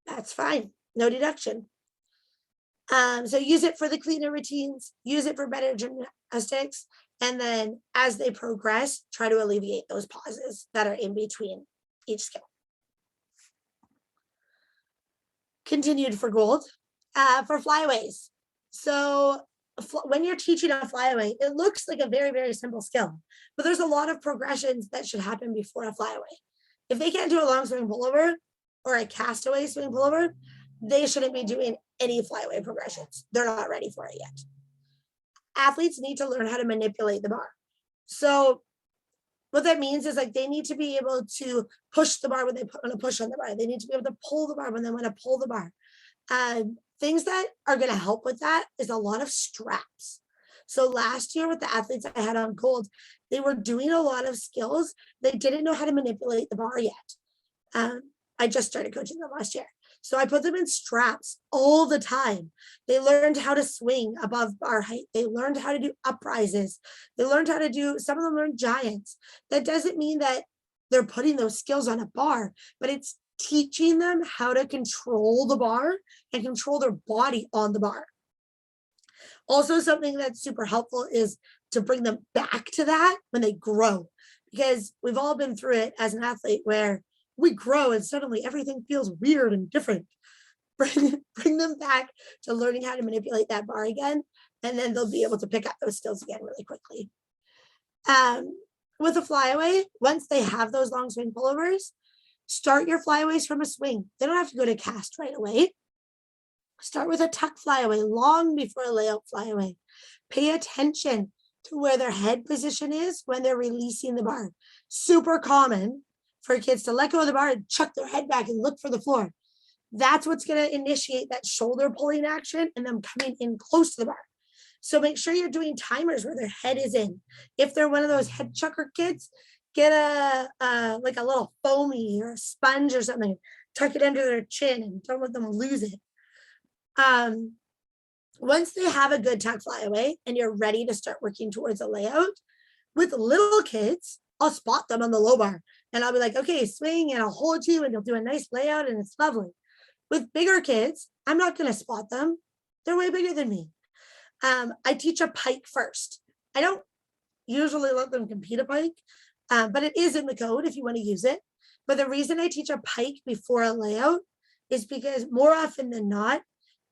That's fine. No deduction. So use it for the cleaner routines, use it for better gymnastics, and then as they progress, try to alleviate those pauses that are in between each skill. Continued for gold. For flyaways. So when you're teaching a flyaway, it looks like a very, very simple skill, but there's a lot of progressions that should happen before a flyaway. If they can't do a long swing pullover or a castaway swing pullover, they shouldn't be doing any flyaway progressions. They're not ready for it yet. Athletes need to learn how to manipulate the bar. So what that means is like they need to be able to push the bar when they want to push on the bar. They need to be able to pull the bar when they want to pull the bar. Things that are going to help with that is a lot of straps. So last year with the athletes I had on gold, they were doing a lot of skills. They didn't know how to manipulate the bar yet. I just started coaching them last year. So I put them in straps all the time. They learned how to swing above bar height. They learned how to do uprises. They learned how to do, some of them learned giants. That doesn't mean that they're putting those skills on a bar, but it's teaching them how to control the bar and control their body on the bar. Also, something that's super helpful is to bring them back to that when they grow, because we've all been through it as an athlete where we grow and suddenly everything feels weird and different. Bring them back to learning how to manipulate that bar again, and then they'll be able to pick up those skills again really quickly. With a flyaway, once they have those long swing pullovers, start your flyaways from a swing. They don't have to go to cast right away. Start with a tuck flyaway long before a layout flyaway. Pay attention to where their head position is when they're releasing the bar. Super common for kids to let go of the bar and chuck their head back and look for the floor. That's what's going to initiate that shoulder pulling action and them coming in close to the bar. So make sure you're doing timers where their head is in. If they're one of those head chucker kids, get like a little foamy or a sponge or something, tuck it under their chin and don't let them lose it. Once they have a good tuck flyaway and you're ready to start working towards a layout, with little kids, I'll spot them on the low bar and I'll be like, okay, swing, and I'll hold you and you'll do a nice layout and it's lovely. With bigger kids, I'm not going to spot them. They're way bigger than me. I teach a pike first. I don't usually let them compete a pike, but it is in the code if you want to use it. But the reason I teach a pike before a layout is because more often than not,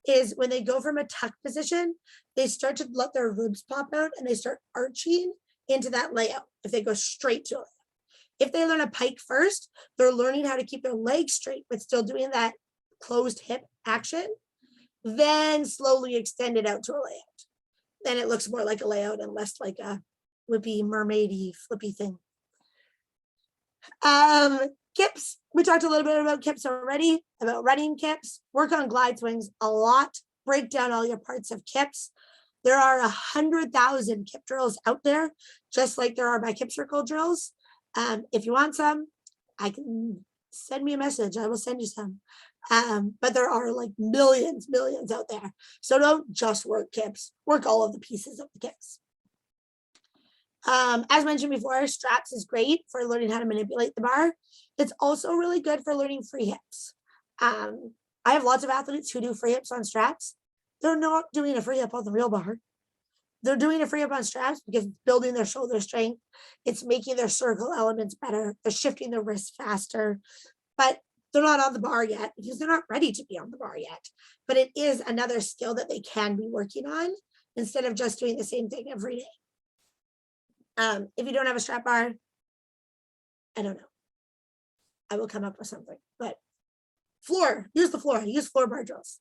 is when they go from a tuck position, they start to let their ribs pop out and they start arching into that layout if they go straight to it. If they learn a pike first, they're learning how to keep their legs straight, but still doing that closed hip action, then slowly extend it out to a layout. Then it looks more like a layout and less like a whippy, mermaidy, flippy thing. Kips. We talked a little bit about kips already, about running kips. Work on glide swings a lot. Break down all your parts of kips. There are 100,000 kip drills out there, just like there are my kip circle drills. If you want some, I can send me a message. I will send you some. But there are like millions out there. So don't just work kips. Work all of the pieces of the kips. As mentioned before, straps is great for learning how to manipulate the bar. It's also really good for learning free hips. I have lots of athletes who do free hips on straps. They're not doing a free hip on the real bar. They're doing a free hip on straps because it's building their shoulder strength. It's making their circle elements better. They're shifting their wrists faster, but they're not on the bar yet because they're not ready to be on the bar yet. But it is another skill that they can be working on instead of just doing the same thing every day. If you don't have a strap bar, I don't know. I will come up with something, but use the floor, use floor bar drills.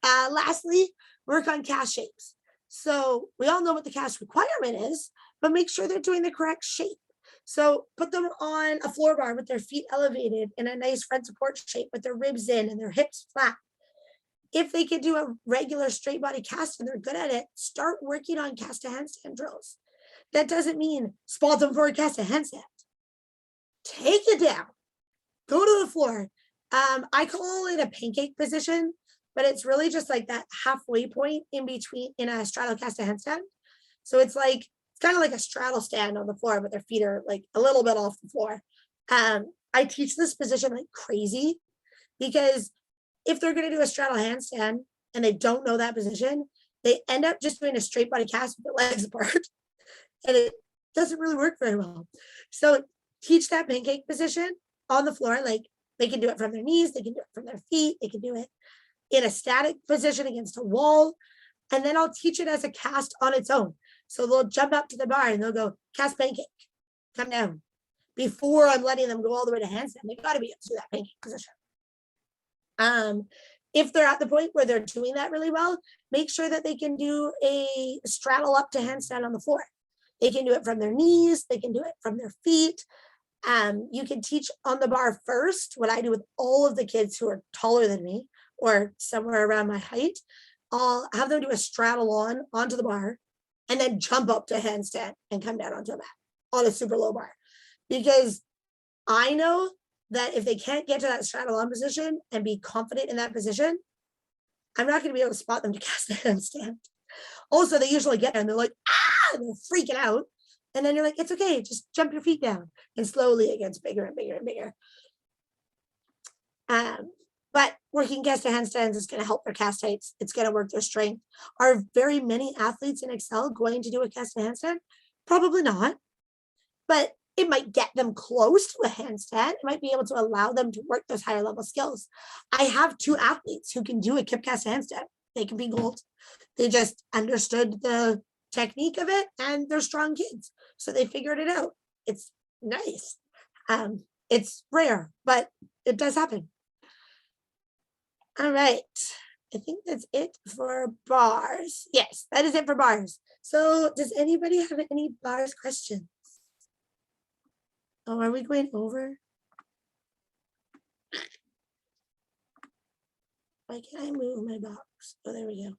Lastly, work on cast shapes. So we all know what the cast requirement is, but make sure they're doing the correct shape. So put them on a floor bar with their feet elevated in a nice front support shape with their ribs in and their hips flat. If they can do a regular straight body cast and they're good at it, start working on cast to handstand drills. That doesn't mean spot them for a cast to handstand. Take it down. Go to the floor. I call it a pancake position, but it's really just like that halfway point in between in a straddle cast to handstand. So it's kind of like a straddle stand on the floor, but their feet are like a little bit off the floor. I teach this position like crazy because if they're going to do a straddle handstand and they don't know that position, they end up just doing a straight body cast with their legs apart. And it doesn't really work very well. So teach that pancake position on the floor. Like they can do it from their knees, they can do it from their feet, they can do it in a static position against a wall. And then I'll teach it as a cast on its own. So they'll jump up to the bar and they'll go cast pancake, come down. Before I'm letting them go all the way to handstand, they got to be able to do that pancake position. If they're at the point where they're doing that really well, make sure that they can do a straddle up to handstand on the floor. They can do it from their knees. They can do it from their feet. You can teach on the bar first. What I do with all of the kids who are taller than me or somewhere around my height, I'll have them do a straddle onto the bar and then jump up to handstand and come down onto a mat on a super low bar. Because I know that if they can't get to that straddle on position and be confident in that position, I'm not going to be able to spot them to cast a handstand. Also, they usually get there and they're like, and they're freaking out. And then you're like, it's okay, just jump your feet down. And slowly it gets bigger and bigger and bigger. But working cast to handstands is going to help their cast heights. It's going to work their strength. Are very many athletes in Xcel going to do a cast to handstand? Probably not. But It might get them close to a handstand. It might be able to allow them to work those higher level skills. I have 2 athletes who can do a kip cast handstand. They can be gold. They just understood the technique of it, and they're strong kids. So they figured it out. It's nice. It's rare, but it does happen. All right. I think that's it for bars. Yes, that is it for bars. So does anybody have any bars questions? Oh, are we going over? Why can't I move my box? Oh, there we go.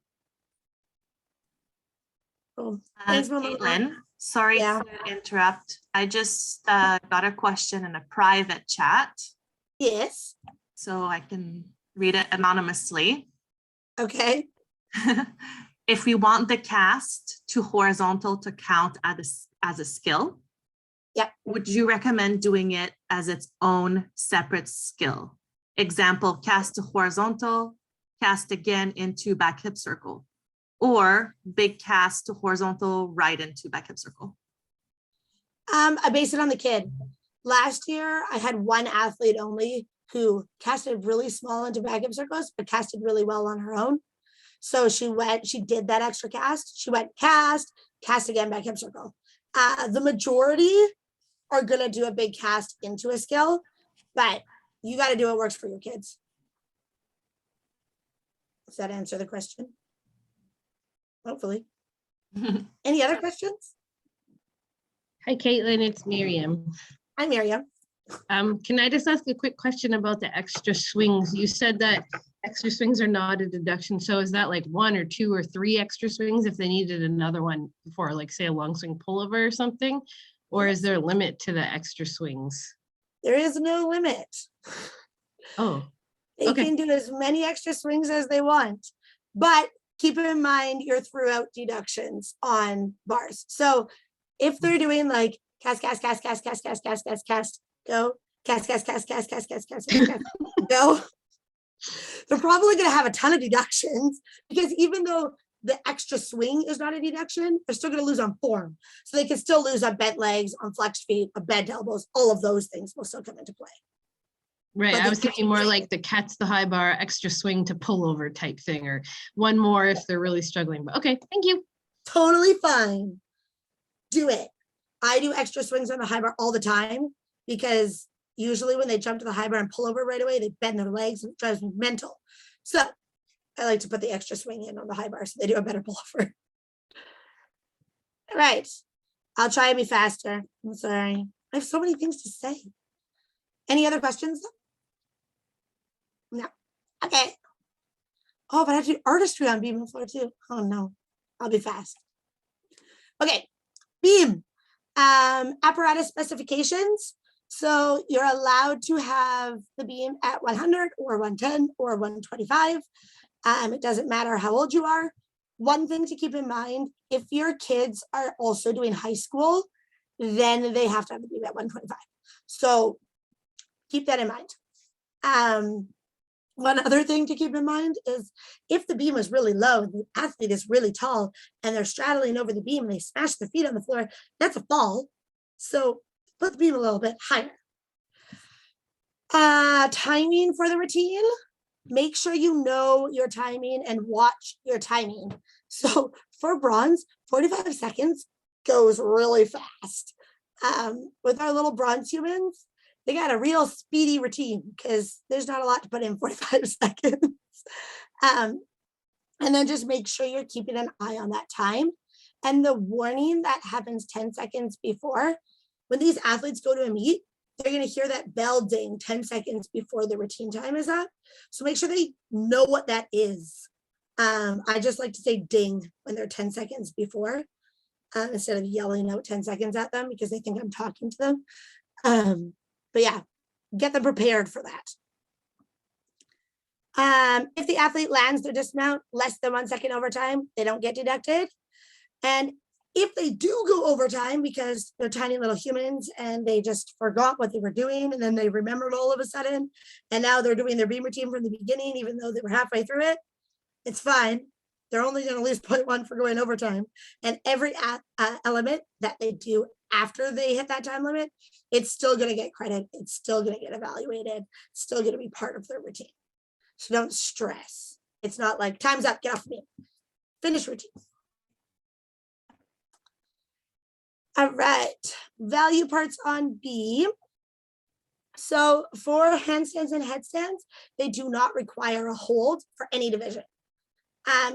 Oh, thanks, Mama. Kaitlynn, sorry to interrupt. I just got a question in a private chat. Yes. So I can read it anonymously. Okay. If we want the cast to horizontal to count as a skill, would you recommend doing it as its own separate skill? Example, cast to horizontal, cast again into back hip circle, or big cast to horizontal right into back hip circle? I base it on the kid. Last year, I had one athlete only who casted really small into back hip circles, but casted really well on her own. So she did that extra cast. She went cast again, back hip circle. The majority are going to do a big cast into a skill, but you got to do what works for your kids. Does that answer the question? Hopefully. Any other questions? Hi, Kaitlynn, it's Miriam. Hi, Miriam. Can I just ask a quick question about the extra swings? You said that extra swings are not a deduction. So is that like 1 or 2 or 3 extra swings if they needed another one before, like say a long swing pullover or something? Or is there a limit to the extra swings? There is no limit. Oh, they can do as many extra swings as they want, but keep in mind your throughout deductions on bars. So if they're doing like cast, go, cast, go, they're probably going to have a ton of deductions, because even though the extra swing is not a deduction, they're still going to lose on form. So they can still lose on bent legs, on flexed feet, on bent elbows. All of those things will still come into play. Right. I was thinking more like the catch the high bar, extra swing to pullover type thing, or one more if they're really struggling. But okay, thank you. Totally fine. Do it. I do extra swings on the high bar all the time, because usually when they jump to the high bar and pull over right away, they bend their legs and it drives me mental. So I like to put the extra swing in on the high bar so they do a better pullover. All right. I'll try and be faster. I'm sorry. I have so many things to say. Any other questions? No. Okay. Oh, but I have to do artistry on beam and floor too. Oh no. I'll be fast. Okay. Beam. Apparatus specifications. So you're allowed to have the beam at 100 or 110 or 125. It doesn't matter how old you are. One thing to keep in mind, if your kids are also doing high school, then they have to have the beam at 125. So keep that in mind. One other thing to keep in mind is if the beam is really low and the athlete is really tall and they're straddling over the beam and they smash their feet on the floor, that's a fall. So put the beam a little bit higher. Timing for the routine. Make sure you know your timing and watch your timing. So for bronze, 45 seconds goes really fast. With our little bronze humans, they got a real speedy routine because there's not a lot to put in 45 seconds. And then just make sure you're keeping an eye on that time. And the warning that happens 10 seconds before, when these athletes go to a meet, they're going to hear that bell ding 10 seconds before the routine time is up. So make sure they know what that is. I just like to say ding when they're 10 seconds before, instead of yelling out 10 seconds at them because they think I'm talking to them. But yeah, get them prepared for that. If the athlete lands their dismount less than 1 second over time, they don't get deducted. And if they do go overtime because they're tiny little humans and they just forgot what they were doing and then they remembered all of a sudden, and now they're doing their beam routine from the beginning, even though they were halfway through it, it's fine. they're only going to lose 0.1 for going overtime. And every element that they do after they hit that time limit, it's still going to get credit. It's still going to get evaluated. It's still going to be part of their routine. So don't stress. It's not like time's up, get off me. Finish routine. All right, value parts on B. So for handstands and headstands, they do not require a hold for any division.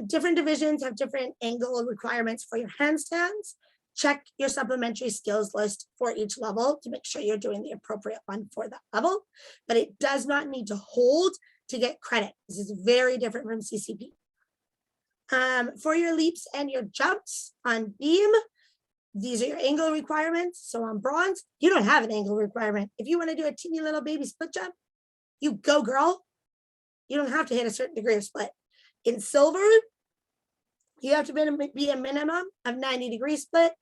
Different divisions have different angle requirements for your handstands. Check your supplementary skills list for each level to make sure you're doing the appropriate one for that level, but it does not need to hold to get credit. This is very different from CCP. For your leaps and your jumps on beam, these are your angle requirements. So on bronze, you don't have an angle requirement. If you want to do a teeny little baby split jump, you go, girl. You don't have to hit a certain degree of split. In silver, you have to be a minimum of 90-degree split,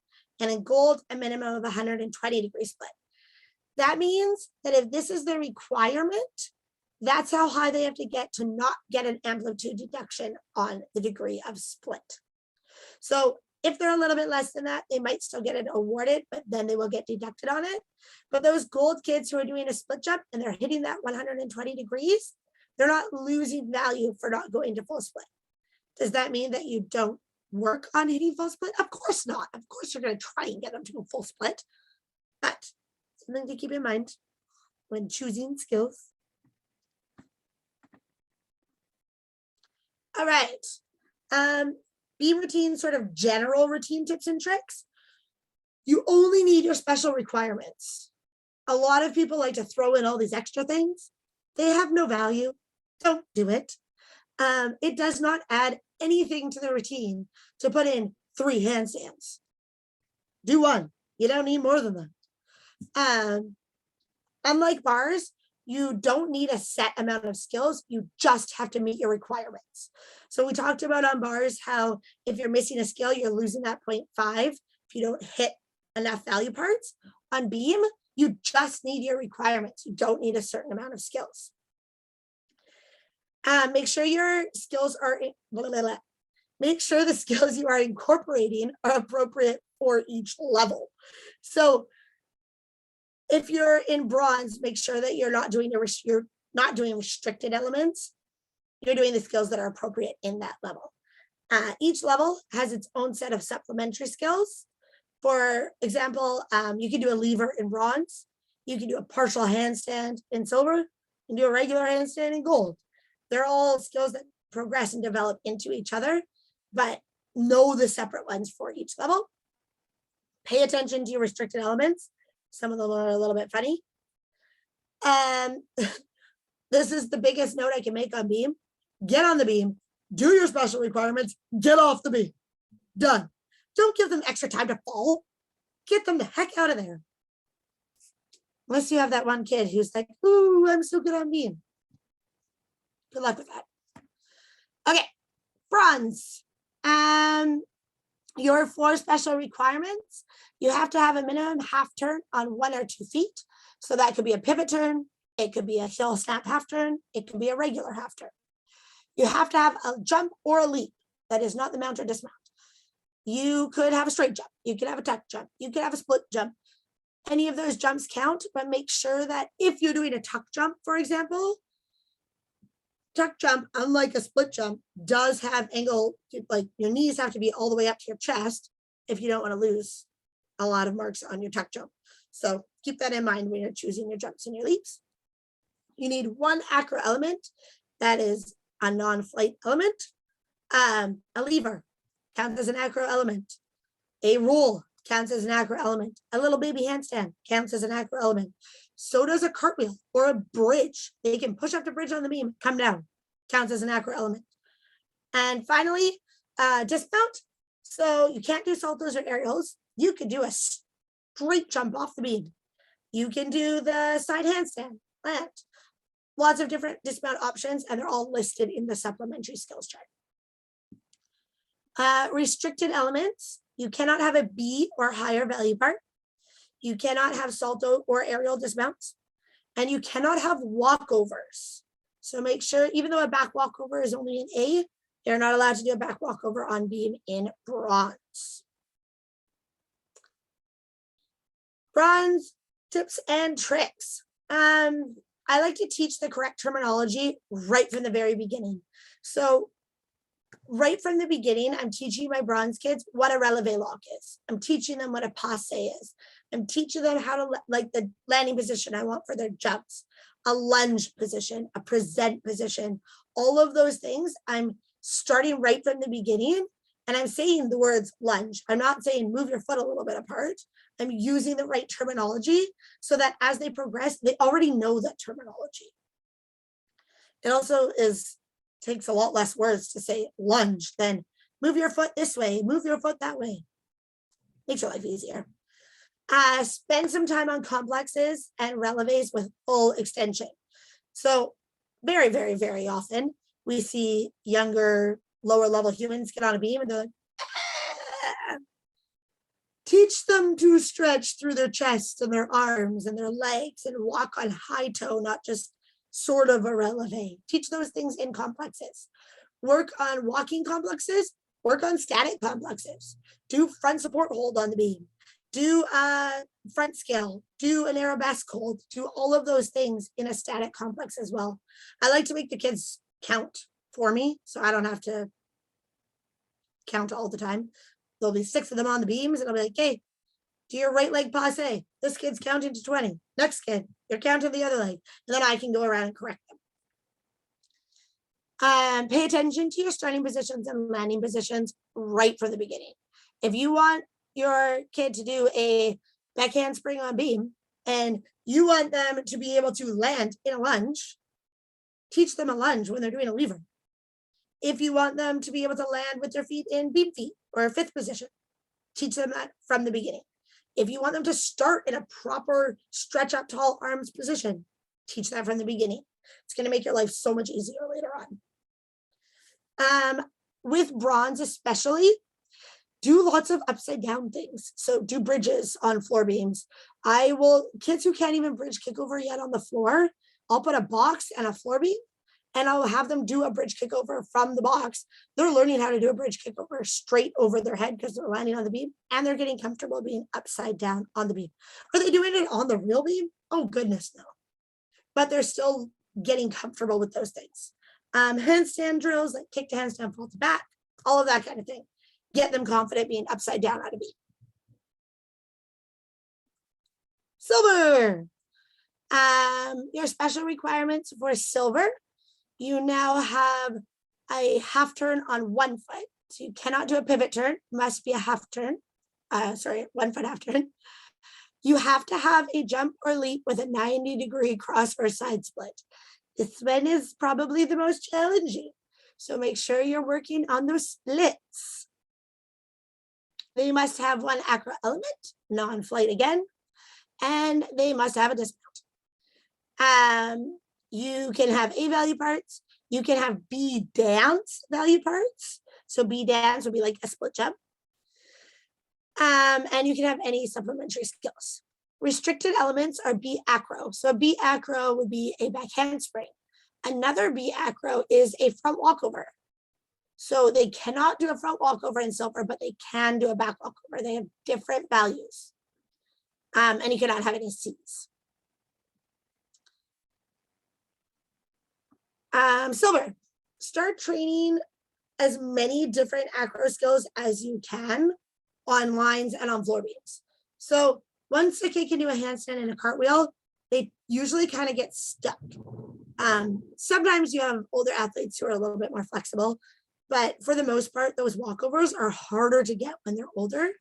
and in gold, a minimum of 120-degree split. That means that if this is the requirement, that's how high they have to get to not get an amplitude deduction on the degree of split. So if they're a little bit less than that, they might still get it awarded, but then they will get deducted on it. But those gold kids who are doing a split jump and they're hitting that 120 degrees, they're not losing value for not going to full split. Does that mean that you don't work on hitting full split? Of course not. Of course you're going to try and get them to go full split. But something to keep in mind when choosing skills. All right. B routine, sort of general routine tips and tricks. You only need your special requirements. A lot of people like to throw in all these extra things. They have no value. Don't do it. It does not add anything to the routine to put in 3 handstands. Do 1. You don't need more than that. Unlike bars, you don't need a set amount of skills. You just have to meet your requirements. So we talked about on bars how if you're missing a skill, you're losing that 0.5 if you don't hit enough value parts. On beam, you just need your requirements. You don't need a certain amount of skills. Make sure your skills are, make sure the skills you are incorporating are appropriate for each level. So if you're in bronze, make sure that you're not doing restricted elements. You're doing the skills that are appropriate in that level. Each level has its own set of supplementary skills. For example, you can do a lever in bronze. You can do a partial handstand in silver. You can do a regular handstand in gold. They're all skills that progress and develop into each other, but know the separate ones for each level. Pay attention to your restricted elements. Some of them are a little bit funny. This is the biggest note I can make on beam. Get on the beam, do your special requirements, get off the beam. Done. Don't give them extra time to fall. Get them the heck out of there. Unless you have that one kid who's like, ooh, I'm so good on beam. Good luck with that. Okay, bronze. Your 4 special requirements, you have to have a minimum half turn on 1 or 2 feet. So that could be a pivot turn. It could be a heel snap half turn. It could be a regular half turn. You have to have a jump or a leap. That is not the mount or dismount. You could have a straight jump. You could have a tuck jump. You could have a split jump. Any of those jumps count, but make sure that if you're doing a tuck jump, for example, tuck jump, unlike a split jump, does have angle, like your knees have to be all the way up to your chest if you don't want to lose a lot of marks on your tuck jump. So keep that in mind when you're choosing your jumps and your leaps. You need 1 acro element that is a non-flight element. A lever counts as an acro element. A roll counts as an acro element. A little baby handstand counts as an acro element. So does a cartwheel or a bridge. They can push up the bridge on the beam, come down, counts as an acro element. And finally, dismount. So you can't do saltos or aerials. You could do a straight jump off the beam. You can do the side handstand, land. Lots of different dismount options, and they're all listed in the supplementary skills chart. Restricted elements. You cannot have a B or higher value part. You cannot have salto or aerial dismounts, and you cannot have walkovers. So make sure, even though a back walkover is only an A, You're not allowed to do a back walkover on beam in bronze. Bronze tips and tricks. I like to teach the correct terminology right from the very beginning. So right from the beginning, I'm teaching my bronze kids what a releve lock is. I'm teaching them what a passe is. I'm teaching them how to, like, the landing position I want for their jumps, a lunge position, a present position, all of those things. I'm starting right from the beginning, and I'm saying the words lunge. I'm not saying move your foot a little bit apart. I'm using the right terminology so that as they progress, they already know that terminology. It also takes a lot less words to say lunge than move your foot this way, move your foot that way. Makes your life easier. Spend some time on complexes and releves with full extension. So very, very, very often we see younger, lower level humans get on a beam and they're like, ah. Teach them to stretch through their chest and their arms and their legs and walk on high toe, not just sort of a releve. Teach those things in complexes. Work on walking complexes, work on static complexes. Do front support hold on the beam. Do a front scale, do an arabesque hold, do all of those things in a static complex as well. I like to make the kids count for me, so I don't have to count all the time. There'll be 6 of them on the beams, and I'll be like, okay, do your right leg passe. This kid's counting to 20. Next kid, you're counting the other leg. And then I can go around and correct them. Pay attention to your starting positions and landing positions right from the beginning. If you want your kid to do a back handspring on beam and you want them to be able to land in a lunge, teach them a lunge when they're doing a lever. If you want them to be able to land with their feet in beam feet or a 5th position, teach them that from the beginning. If you want them to start in a proper stretch up tall arms position, teach that from the beginning. It's going to make your life so much easier later on. With bronze especially, do lots of upside down things. So do bridges on floor beams. Kids who can't even bridge kickover yet on the floor, I'll put a box and a floor beam and I'll have them do a bridge kickover from the box. They're learning how to do a bridge kickover straight over their head because they're landing on the beam and they're getting comfortable being upside down on the beam. Are they doing it on the real beam? Oh goodness, no. But they're still getting comfortable with those things. Handstand drills, like kick to handstand, fall to back, all of that kind of thing. Get them confident being upside down on a beam. Silver. Your special requirements for silver. You now have a half turn on 1 foot. So you cannot do a pivot turn, must be a half turn. 1 foot half turn. You have to have a jump or leap with a 90-degree cross or side split. This one is probably the most challenging. So make sure you're working on those splits. They must have 1 acro element, non-flight again, and they must have a dismount. You can have A value parts. You can have B dance value parts. So B dance would be like a split jump. And you can have any supplementary skills. Restricted elements are B acro. So a B acro would be a back handspring. Another B acro is a front walkover. So they cannot do a front walkover in silver, but they can do a back walkover. They have different values. And you cannot have any C's. Silver, start training as many different acro skills as you can on lines and on floor beams. So once the kid can do a handstand and a cartwheel, they usually kind of get stuck. Sometimes you have older athletes who are a little bit more flexible, but for the most part, those walkovers are harder to get when they're older.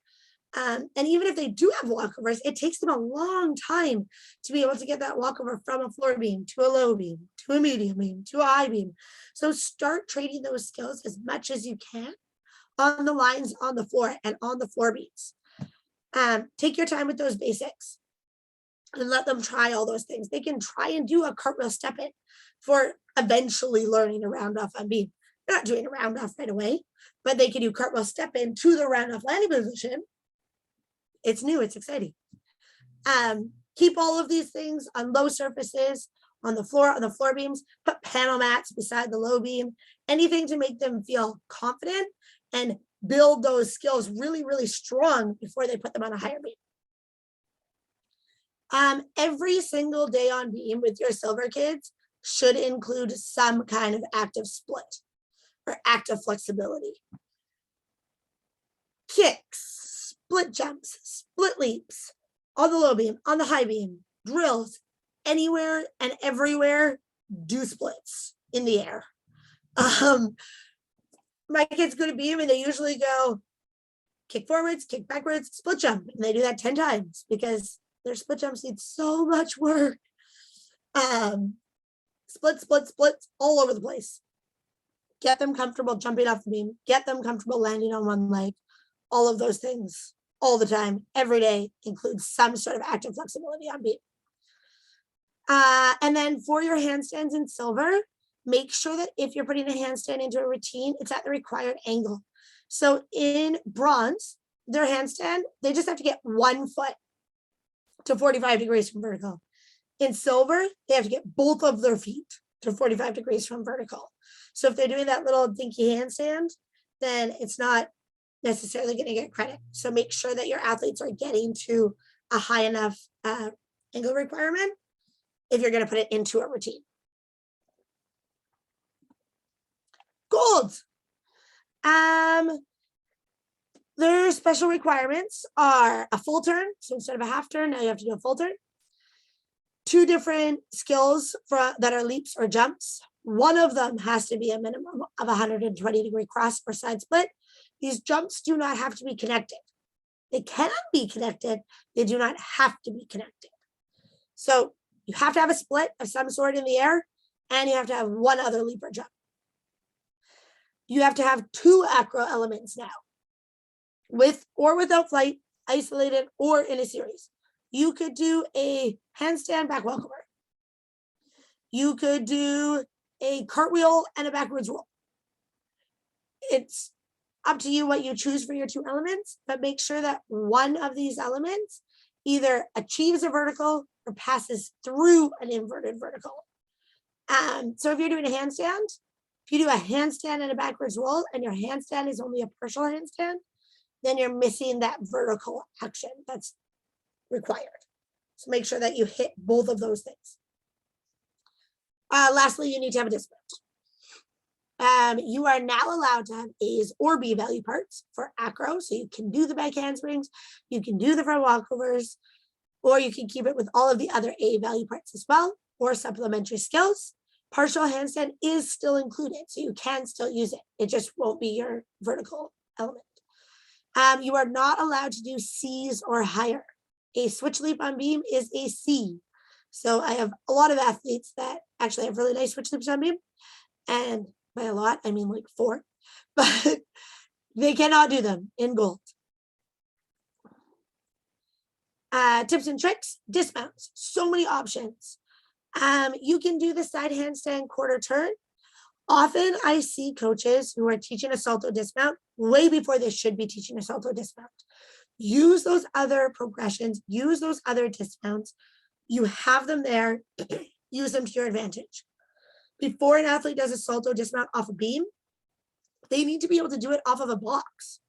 And even if they do have walkovers, it takes them a long time to be able to get that walkover from a floor beam to a low beam, to a medium beam, to a high beam. So start training those skills as much as you can on the lines on the floor and on the floor beams. Take your time with those basics and let them try all those things. They can try and do a cartwheel step in for eventually learning a round off on beam. They're not doing a round off right away, but they can do cartwheel step in to the round off landing position. It's new, it's exciting. Keep all of these things on low surfaces on the floor beams, put panel mats beside the low beam, anything to make them feel confident and build those skills really, really strong before they put them on a higher beam. Every single day on beam with your silver kids should include some kind of active split or active flexibility. Kicks, split jumps, split leaps, on the low beam, on the high beam, drills, anywhere and everywhere, do splits in the air. My kids go to beam and they usually go kick forwards, kick backwards, split jump. And they do that 10 times because their split jumps need so much work. Splits all over the place. Get them comfortable jumping off the beam. Get them comfortable landing on one leg. All of those things, all the time, every day, includes some sort of active flexibility on beam. And then for your handstands in silver, make sure that if you're putting a handstand into a routine, it's at the required angle. So in bronze, their handstand, they just have to get 1 foot to 45 degrees from vertical. In silver, they have to get both of their feet to 45 degrees from vertical. So if they're doing that little dinky handstand, then it's not necessarily going to get credit. So make sure that your athletes are getting to a high enough angle requirement if you're going to put it into a routine. Gold. Their special requirements are a full turn. So instead of a half turn, now you have to do a full turn. 2 different skills that are leaps or jumps. One of them has to be a minimum of 120 degree cross or side split. These jumps do not have to be connected. They cannot be connected. They do not have to be connected. So you have to have a split of some sort in the air, and you have to have 1 other leap or jump. You have to have 2 acro elements now, with or without flight, isolated or in a series. You could do a handstand back walkover. You could do a cartwheel and a backwards roll. It's up to you what you choose for your 2 elements, but make sure that one of these elements either achieves a vertical or passes through an inverted vertical. So if you're doing a handstand, if you do a handstand and a backwards roll and your handstand is only a partial handstand, then you're missing that vertical action that's required. So make sure that you hit both of those things. Lastly, you need to have a dismount. You are now allowed to have A's or B value parts for acro. So you can do the back handsprings, you can do the front walkovers, or you can keep it with all of the other A value parts as well, or supplementary skills. Partial handstand is still included, so you can still use it. It just won't be your vertical element. You are not allowed to do C's or higher. A switch leap on beam is a C. So I have a lot of athletes that actually have really nice switch leaps on beam. And by a lot, I mean like 4, but they cannot do them in gold. Tips and tricks, dismounts, so many options. You can do the side handstand quarter turn. Often I see coaches who are teaching a salto dismount way before they should be teaching a salto dismount. Use those other progressions, use those other dismounts. You have them there, use them to your advantage. Before an athlete does a salto dismount off a beam, they need to be able to do it off of a box.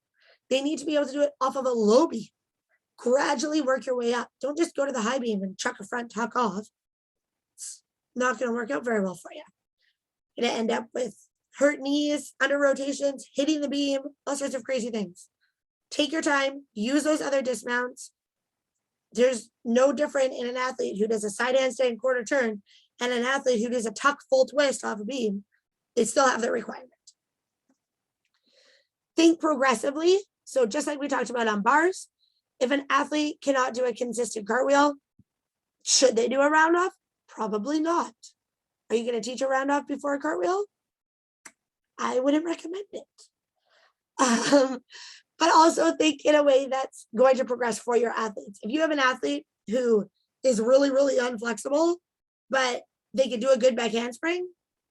They need to be able to do it off of a low beam. Gradually work your way up. Don't just go to the high beam and chuck a front tuck off. It's not going to work out very well for you. You're going to end up with hurt knees, under rotations, hitting the beam, all sorts of crazy things. Take your time, use those other dismounts. There's no different in an athlete who does a side handstand quarter turn and an athlete who does a tuck full twist off a beam. They still have their requirement. Think progressively. So just like we talked about on bars, if an athlete cannot do a consistent cartwheel, should they do a round off? Probably not. Are you going to teach a round off before a cartwheel? I wouldn't recommend it. But also think in a way that's going to progress for your athletes. If you have an athlete who is really, really unflexible, but they can do a good back handspring,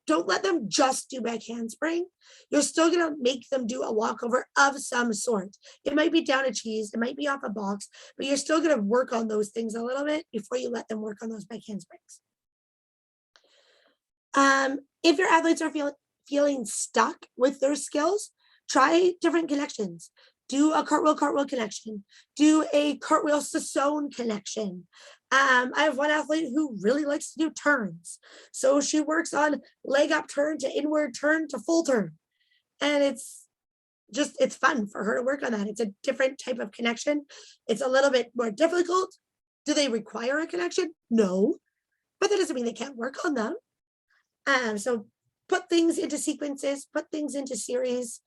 don't let them just do back handspring. You're still going to make them do a walkover of some sort. It might be down a cheese, it might be off a box, but you're still going to work on those things a little bit before you let them work on those back handsprings. If your athletes are feeling stuck with their skills, try different connections. Do a cartwheel connection. Do a cartwheel Sassone connection. I have one athlete who really likes to do turns. So she works on leg up turn to inward turn to full turn. And it's fun for her to work on that. It's a different type of connection. It's a little bit more difficult. Do they require a connection? No, but that doesn't mean they can't work on them. So put things into sequences, put things into series.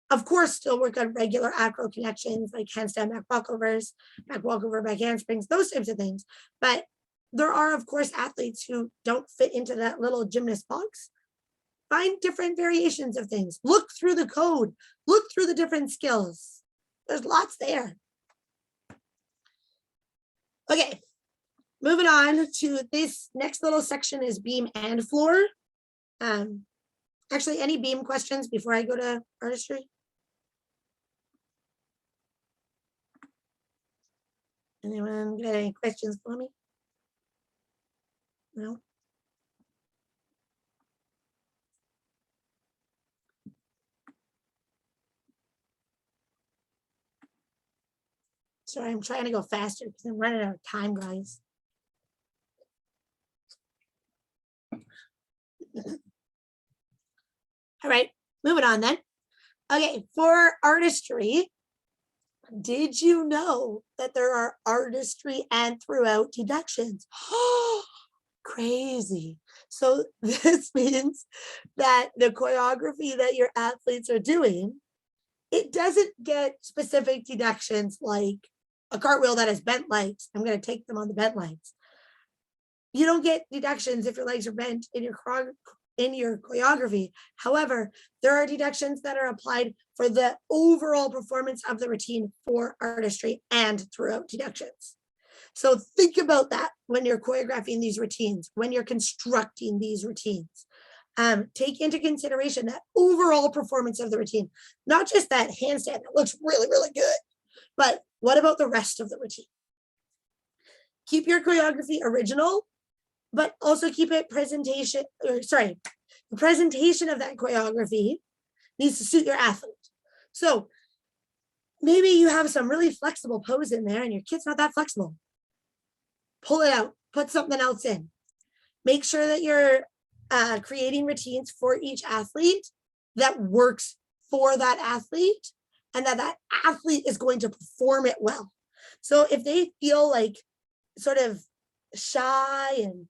Of course, still work on regular acro connections like handstand back walkovers, back walkover, back handsprings, those types of things. But there are, of course, athletes who don't fit into that little gymnast box. Find different variations of things. Look through the code. Look through the different skills. There's lots there. Okay, moving on to this next little section is beam and floor. Actually, any beam questions before I go to artistry? Anyone got any questions for me? No? Sorry, I'm trying to go faster because I'm running out of time, guys. All right, moving on then. Okay, for artistry, did you know that there are artistry and throughout deductions? Crazy. So this means that the choreography that your athletes are doing, it doesn't get specific deductions like a cartwheel that has bent legs. I'm going to take them on the bent legs. You don't get deductions if your legs are bent in your choreography. However, there are deductions that are applied for the overall performance of the routine for artistry and throughout deductions. So think about that when you're choreographing these routines, when you're constructing these routines. Take into consideration that overall performance of the routine, not just that handstand that looks really, really good, but what about the rest of the routine? Keep your choreography original, but also keep it the presentation of that choreography needs to suit your athlete. So maybe you have some really flexible pose in there and your kid's not that flexible. Pull it out, put something else in. Make sure that you're creating routines for each athlete that works for that athlete and that athlete is going to perform it well. So if they feel like sort of shy and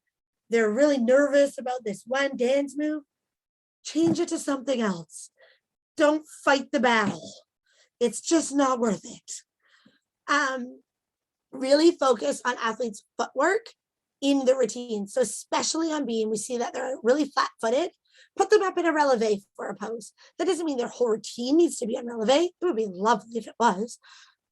they're really nervous about this one dance move, change it to something else. Don't fight the battle. It's just not worth it. Really focus on athletes' footwork in the routine. So especially on beam, we see that they're really flat-footed. Put them up in a releve for a pose. That doesn't mean their whole routine needs to be on releve. It would be lovely if it was.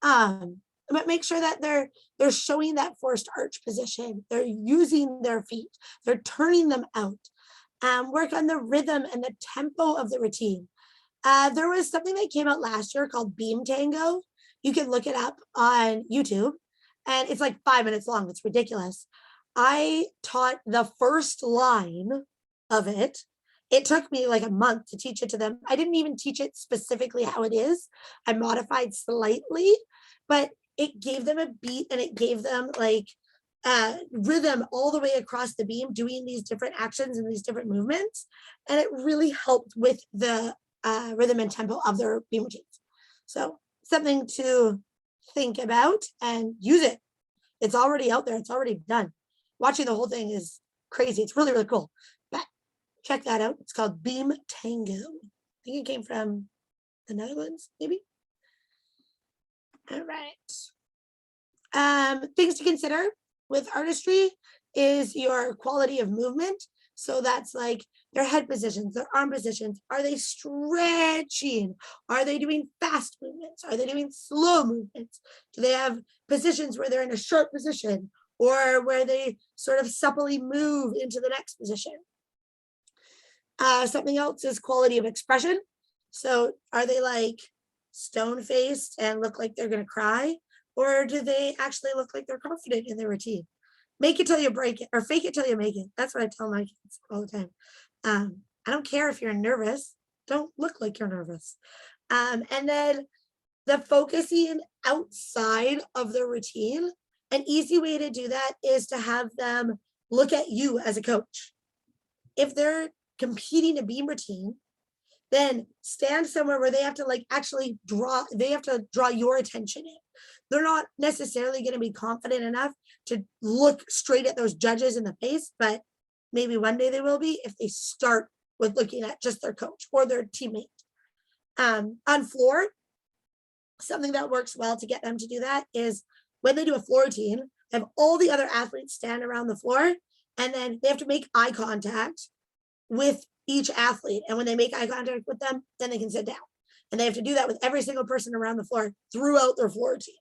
But make sure that they're showing that forced arch position. They're using their feet. They're turning them out. Work on the rhythm and the tempo of the routine. There was something that came out last year called Beam Tango. You can look it up on YouTube. And it's like 5 minutes long. It's ridiculous. I taught the first line of it. It took me like a month to teach it to them. I didn't even teach it specifically how it is. I modified slightly, but it gave them a beat and it gave them like rhythm all the way across the beam, doing these different actions and these different movements. And it really helped with the rhythm and tempo of their beam routines. So something to think about and use it. It's already out there. It's already done. Watching the whole thing is crazy. It's really, really cool. But check that out. It's called Beam Tango. I think it came from the Netherlands, maybe. All right. Things to consider with artistry is your quality of movement. So that's like their head positions, their arm positions. Are they stretching? Are they doing fast movements? Are they doing slow movements? Do they have positions where they're in a short position or where they sort of supplely move into the next position? Something else is quality of expression. So are they like stone-faced and look like they're going to cry? Or do they actually look like they're confident in their routine? make it till you break it, or fake it till you make it. That's what I tell my kids all the time. I don't care if you're nervous. Don't look like you're nervous. And then the focusing outside of the routine, an easy way to do that is to have them look at you as a coach. If they're competing a beam routine, then stand somewhere where they have to actually draw your attention in. They're not necessarily going to be confident enough to look straight at those judges in the face, but maybe one day they will be if they start with looking at just their coach or their teammate. On floor, something that works well to get them to do that is when they do a floor routine, they have all the other athletes stand around the floor, and then they have to make eye contact with each athlete. And when they make eye contact with them, then they can sit down. And they have to do that with every single person around the floor throughout their floor routine.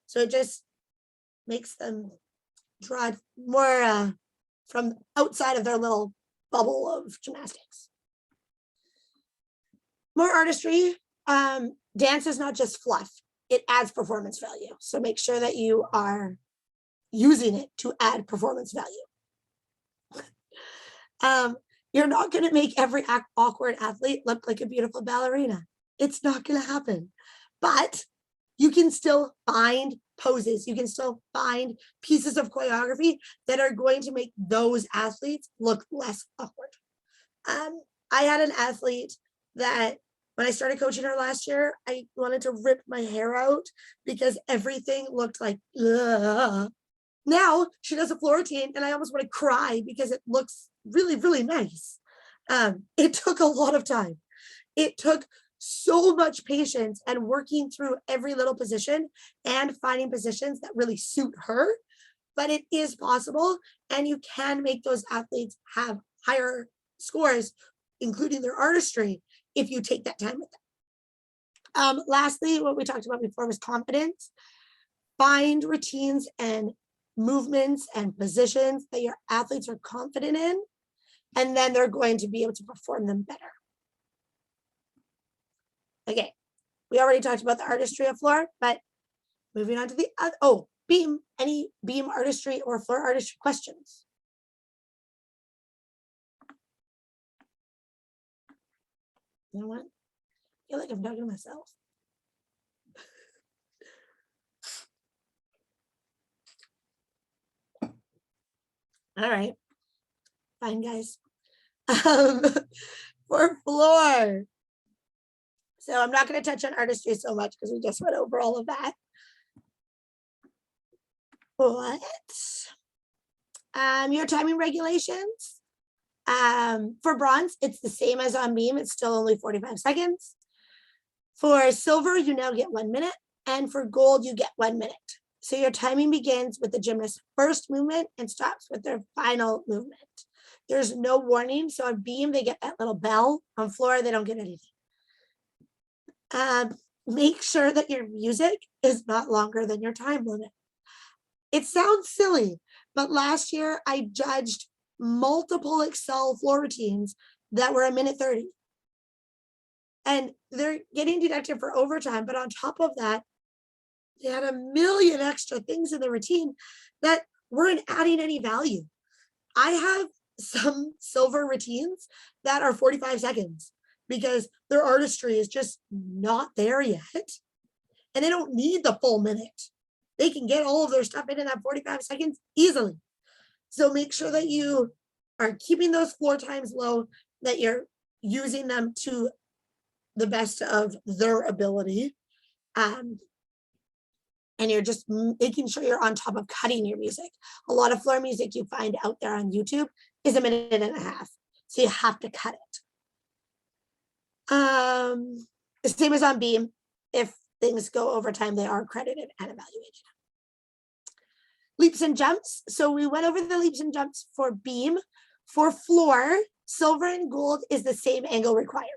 So it just makes them draw more from outside of their little bubble of gymnastics. More artistry. Dance is not just fluff. It adds performance value. So make sure that you are using it to add performance value. You're not going to make every awkward athlete look like a beautiful ballerina. It's not going to happen. But you can still find poses. You can still find pieces of choreography that are going to make those athletes look less awkward. I had an athlete that when I started coaching her last year, I wanted to rip my hair out because everything looked like, ugh. Now she does a floor routine and I almost want to cry because it looks really, really nice. It took a lot of time. It took so much patience and working through every little position and finding positions that really suit her. But it is possible, and you can make those athletes have higher scores, including their artistry, if you take that time with them. Lastly, what we talked about before was confidence. Find routines and movements and positions that your athletes are confident in, and then they're going to be able to perform them better. Okay, we already talked about the artistry of floor, but moving on to the other, beam. Any beam artistry or floor artistry questions? You know what? I feel like I'm talking to myself. All right, fine, guys. For floor. So I'm not going to touch on artistry so much because we just went over all of that. What? Your timing regulations. For bronze, it's the same as on beam. It's still only 45 seconds. For silver, you now get 1 minute. And for gold, you get 1 minute. So your timing begins with the gymnast's first movement and stops with their final movement. There's no warning. So on beam, they get that little bell. On floor, they don't get anything. Make sure that your music is not longer than your time limit. It sounds silly, but last year I judged multiple Xcel floor routines that were 1:30. And they're getting deducted for overtime, but on top of that, they had a million extra things in the routine that weren't adding any value. I have some silver routines that are 45 seconds because their artistry is just not there yet. And they don't need the full minute. They can get all of their stuff in that 45 seconds easily. So make sure that you are keeping those floor times low, that you're using them to the best of their ability. And you're just making sure you're on top of cutting your music. A lot of floor music you find out there on YouTube is 1.5 minutes. So you have to cut it. The same as on beam. If things go over time, they are credited and evaluated. Leaps and jumps. So we went over the leaps and jumps for beam. For floor, silver and gold is the same angle requirement.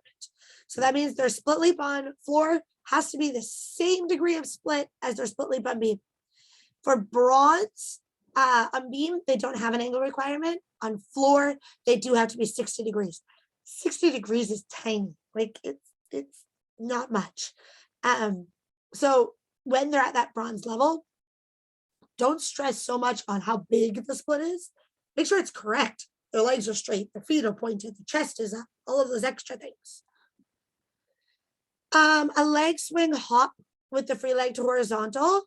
So that means their split leap on floor has to be the same degree of split as their split leap on beam. For bronze, on beam, they don't have an angle requirement. On floor, they do have to be 60 degrees. 60 degrees is tiny. Like it's not much. So when they're at that bronze level, don't stress so much on how big the split is. Make sure it's correct. Their legs are straight, their feet are pointed, the chest is up, all of those extra things. A leg swing hop with the free leg to horizontal.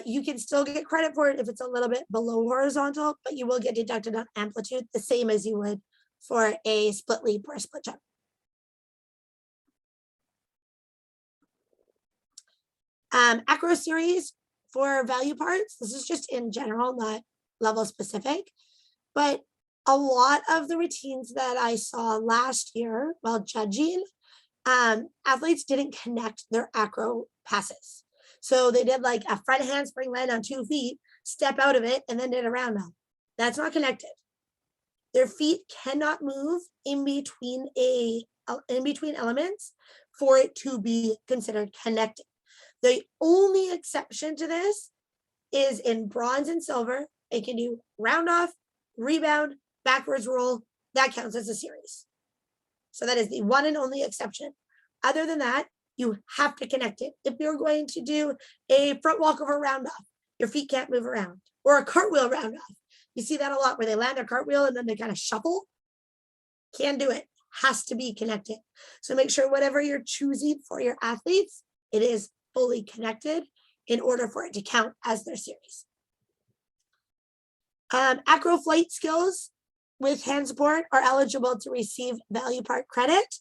You can still get credit for it if it's a little bit below horizontal, but you will get deducted on amplitude the same as you would for a split leap or a split jump. Acro series for value parts. This is just in general, not level specific, but a lot of the routines that I saw last year while judging, athletes didn't connect their acro passes. So they did like a front handspring land on 2 feet, step out of it, and then did a round up. That's not connected. Their feet cannot move in between elements for it to be considered connected. The only exception to this is in bronze and silver. They can do round off, rebound, backwards roll. That counts as a series. So that is the one and only exception. Other than that, you have to connect it. If you're going to do a front walkover round off, your feet can't move around, or a cartwheel round off. You see that a lot where they land a cartwheel and then they kind of shuffle. Can't do it. Has to be connected. So make sure whatever you're choosing for your athletes, it is fully connected in order for it to count as their series. Acro flight skills with hand support are eligible to receive value part credit,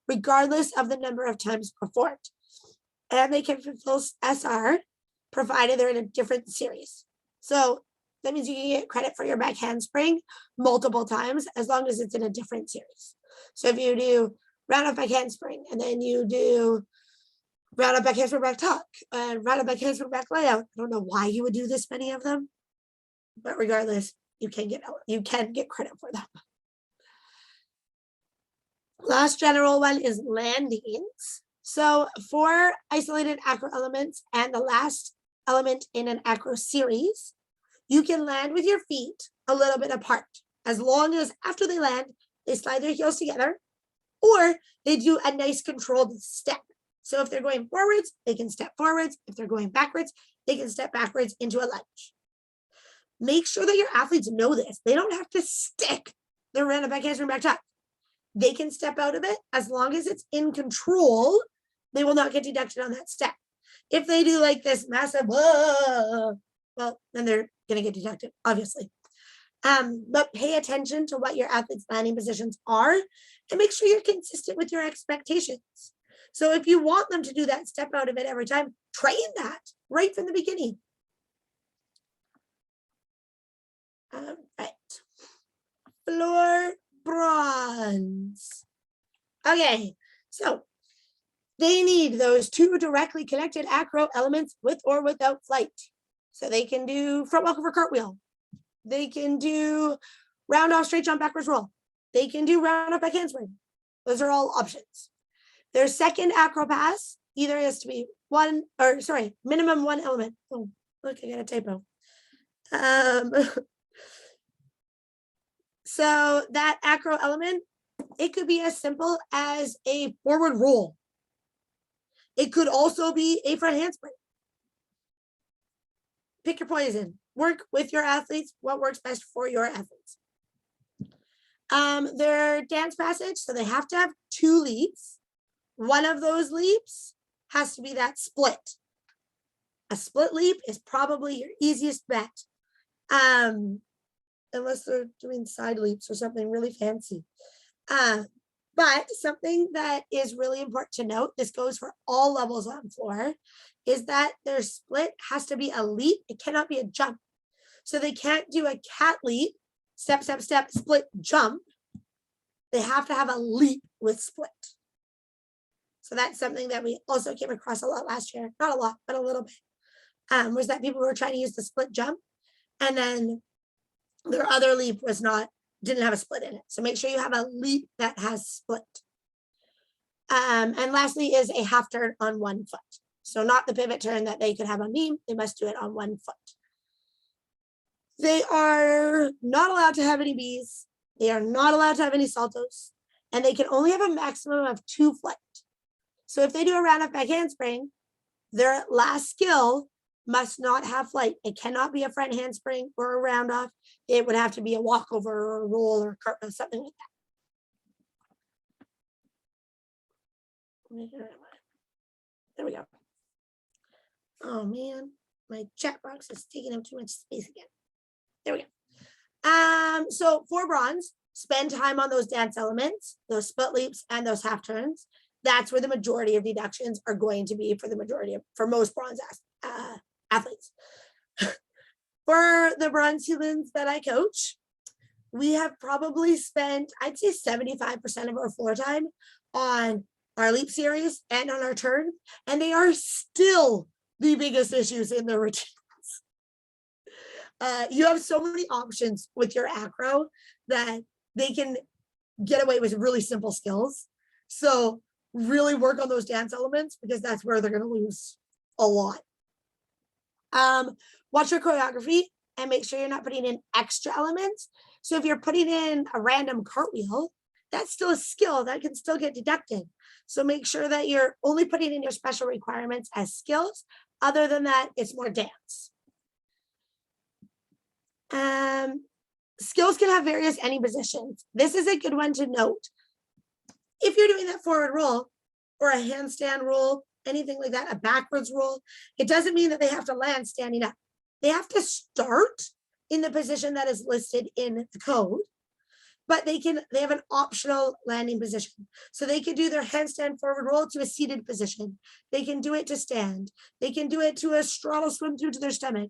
regardless of the number of times performed. And they can fulfill SR, provided they're in a different series. So that means you can get credit for your back handspring multiple times, as long as it's in a different series. So if you do round up back handspring, and then you do round up back handspring back tuck, and round up back handspring back layout, I don't know why you would do this many of them, but regardless, you can get credit for them. Last general one is landings. So for isolated acro elements and the last element in an acro series, you can land with your feet a little bit apart, as long as after they land, they slide their heels together, or they do a nice controlled step. So if they're going forwards, they can step forwards. If they're going backwards, they can step backwards into a lunge. Make sure that your athletes know this. They don't have to stick their round up back handspring back tuck. They can step out of it as long as it's in control. They will not get deducted on that step. If they do like this massive, well, then they're going to get deducted, obviously. But pay attention to what your athletes' landing positions are and make sure you're consistent with your expectations. So if you want them to do that step out of it every time, train that right from the beginning. Right. Floor bronze. Okay, so they need those 2 directly connected acro elements with or without flight. So they can do front walkover cartwheel. They can do round off straight jump backwards roll. They can do round up back handspring. Those are all options. Their second acro pass either has to be minimum 1 element. Oh, look, I got a typo. So that acro element, it could be as simple as a forward roll. It could also be a front handspring. Pick your poison. Work with your athletes, what works best for your athletes. Their dance passage, so they have to have 2 leaps. One of those leaps has to be that split. A split leap is probably your easiest bet. Unless they're doing side leaps or something really fancy. But something that is really important to note, this goes for all levels on floor, is that their split has to be a leap. It cannot be a jump. So they can't do a cat leap, step, step, step, split, jump. They have to have a leap with split. So that's something that we also came across a lot last year. Not a lot, but a little bit. Was that people were trying to use the split jump, and then their other leap didn't have a split in it. So make sure you have a leap that has split. And lastly is a half turn on 1 foot. So not the pivot turn that they could have on beam. They must do it on 1 foot. They are not allowed to have any bees. They are not allowed to have any saltos. And they can only have a maximum of 2 flight. So if they do a round up back handspring, their last skill must not have flight. It cannot be a front handspring or a round off. It would have to be a walkover or a roll or a cartwheel, something like that. There we go. Oh man, my chat box is taking up too much space again. There we go. So for bronze, spend time on those dance elements, those split leaps and those half turns. That's where the majority of deductions are going to be for most bronze athletes. For the bronze humans that I coach, we have probably spent, I'd say 75% of our floor time on our leap series and on our turn, and they are still the biggest issues in the routines. You have so many options with your acro that they can get away with really simple skills. So really work on those dance elements, because that's where they're going to lose a lot. Watch your choreography and make sure you're not putting in extra elements. So if you're putting in a random cartwheel, that's still a skill that can still get deducted. So make sure that you're only putting in your special requirements as skills. Other than that, it's more dance. Skills can have various any positions. This is a good one to note. If you're doing that forward roll or a handstand roll, anything like that, a backwards roll, it doesn't mean that they have to land standing up. They have to start in the position that is listed in the code, but they have an optional landing position. So they can do their handstand forward roll to a seated position. They can do it to stand. They can do it to a straddle swim through to their stomach.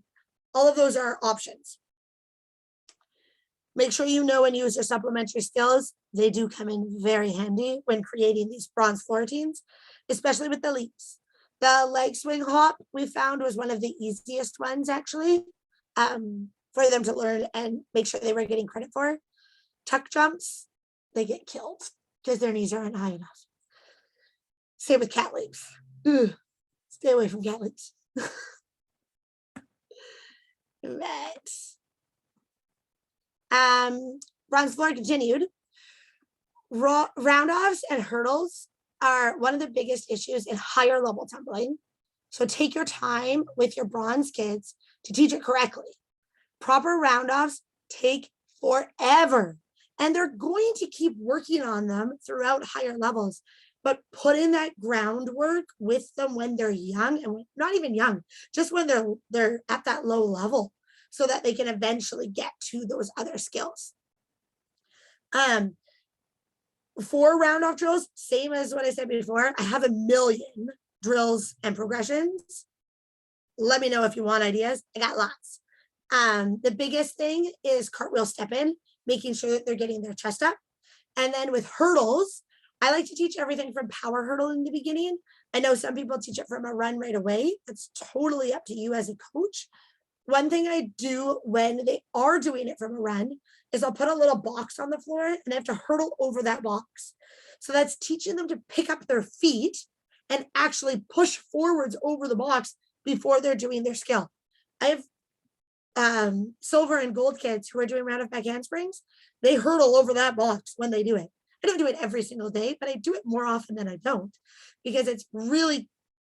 All of those are options. Make sure you know and use your supplementary skills. They do come in very handy when creating these bronze floor routines, especially with the leaps. The leg swing hop we found was one of the easiest ones actually for them to learn and make sure they were getting credit for. Tuck jumps, they get killed because their knees aren't high enough. Same with cat leaps. Ugh, stay away from cat leaps. Bronze floor continued. Round-offs and hurdles are one of the biggest issues in higher level tumbling. So take your time with your bronze kids to teach it correctly. Proper round-offs take forever, and they're going to keep working on them throughout higher levels, but put in that groundwork with them when they're young, and not even young, just when they're at that low level, so that they can eventually get to those other skills. For round-off drills, same as what I said before, I have a million drills and progressions. Let me know if you want ideas. I got lots. The biggest thing is cartwheel step in, making sure that they're getting their chest up. And then with hurdles, I like to teach everything from power hurdle in the beginning. I know some people teach it from a run right away. That's totally up to you as a coach. One thing I do when they are doing it from a run is I'll put a little box on the floor and they have to hurdle over that box. So that's teaching them to pick up their feet and actually push forwards over the box before they're doing their skill. I have silver and gold kids who are doing round of back handsprings. They hurdle over that box when they do it. I don't do it every single day, but I do it more often than I don't, because it's really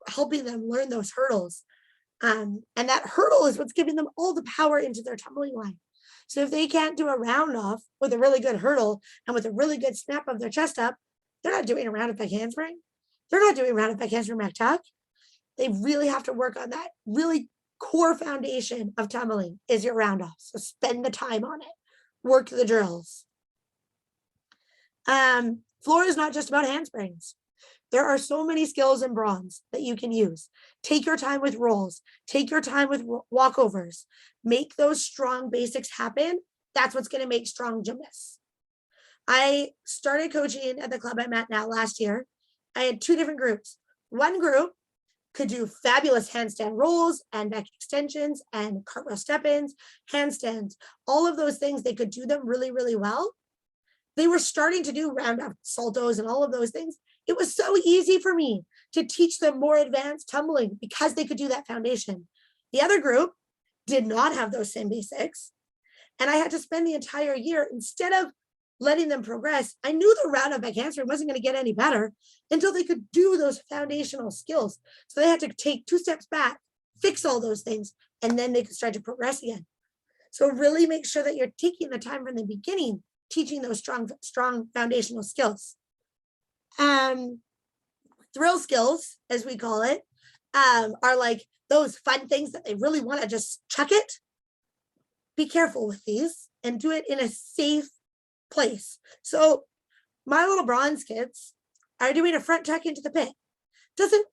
helping them learn those hurdles. And that hurdle is what's giving them all the power into their tumbling line. So if they can't do a round off with a really good hurdle and with a really good snap of their chest up, they're not doing a round of back handspring. They're not doing round of back handspring back tuck. They really have to work on that really core foundation of tumbling is your round off. So spend the time on it. Work the drills. Floor is not just about handsprings. There are so many skills in bronze that you can use. Take your time with rolls. Take your time with walkovers. Make those strong basics happen. That's what's going to make strong gymnasts. I started coaching at the club I'm at now last year. I had two different groups. One group could do fabulous handstand rolls and back extensions and cartwheel step-ins, handstands, all of those things. They could do them really, really well. They were starting to do round-off saltos and all of those things. It was so easy for me to teach them more advanced tumbling because they could do that foundation. The other group did not have those same basics. And I had to spend the entire year, instead of letting them progress, I knew the round of back handspring wasn't going to get any better until they could do those foundational skills. So they had to take 2 steps back, fix all those things, and then they can start to progress again. So really make sure that you're taking the time from the beginning, teaching those strong foundational skills. Thrill skills, as we call it, are like those fun things that they really want to just chuck it. Be careful with these and do it in a safe place. So my little bronze kids are doing a front tuck into the pit. Doesn't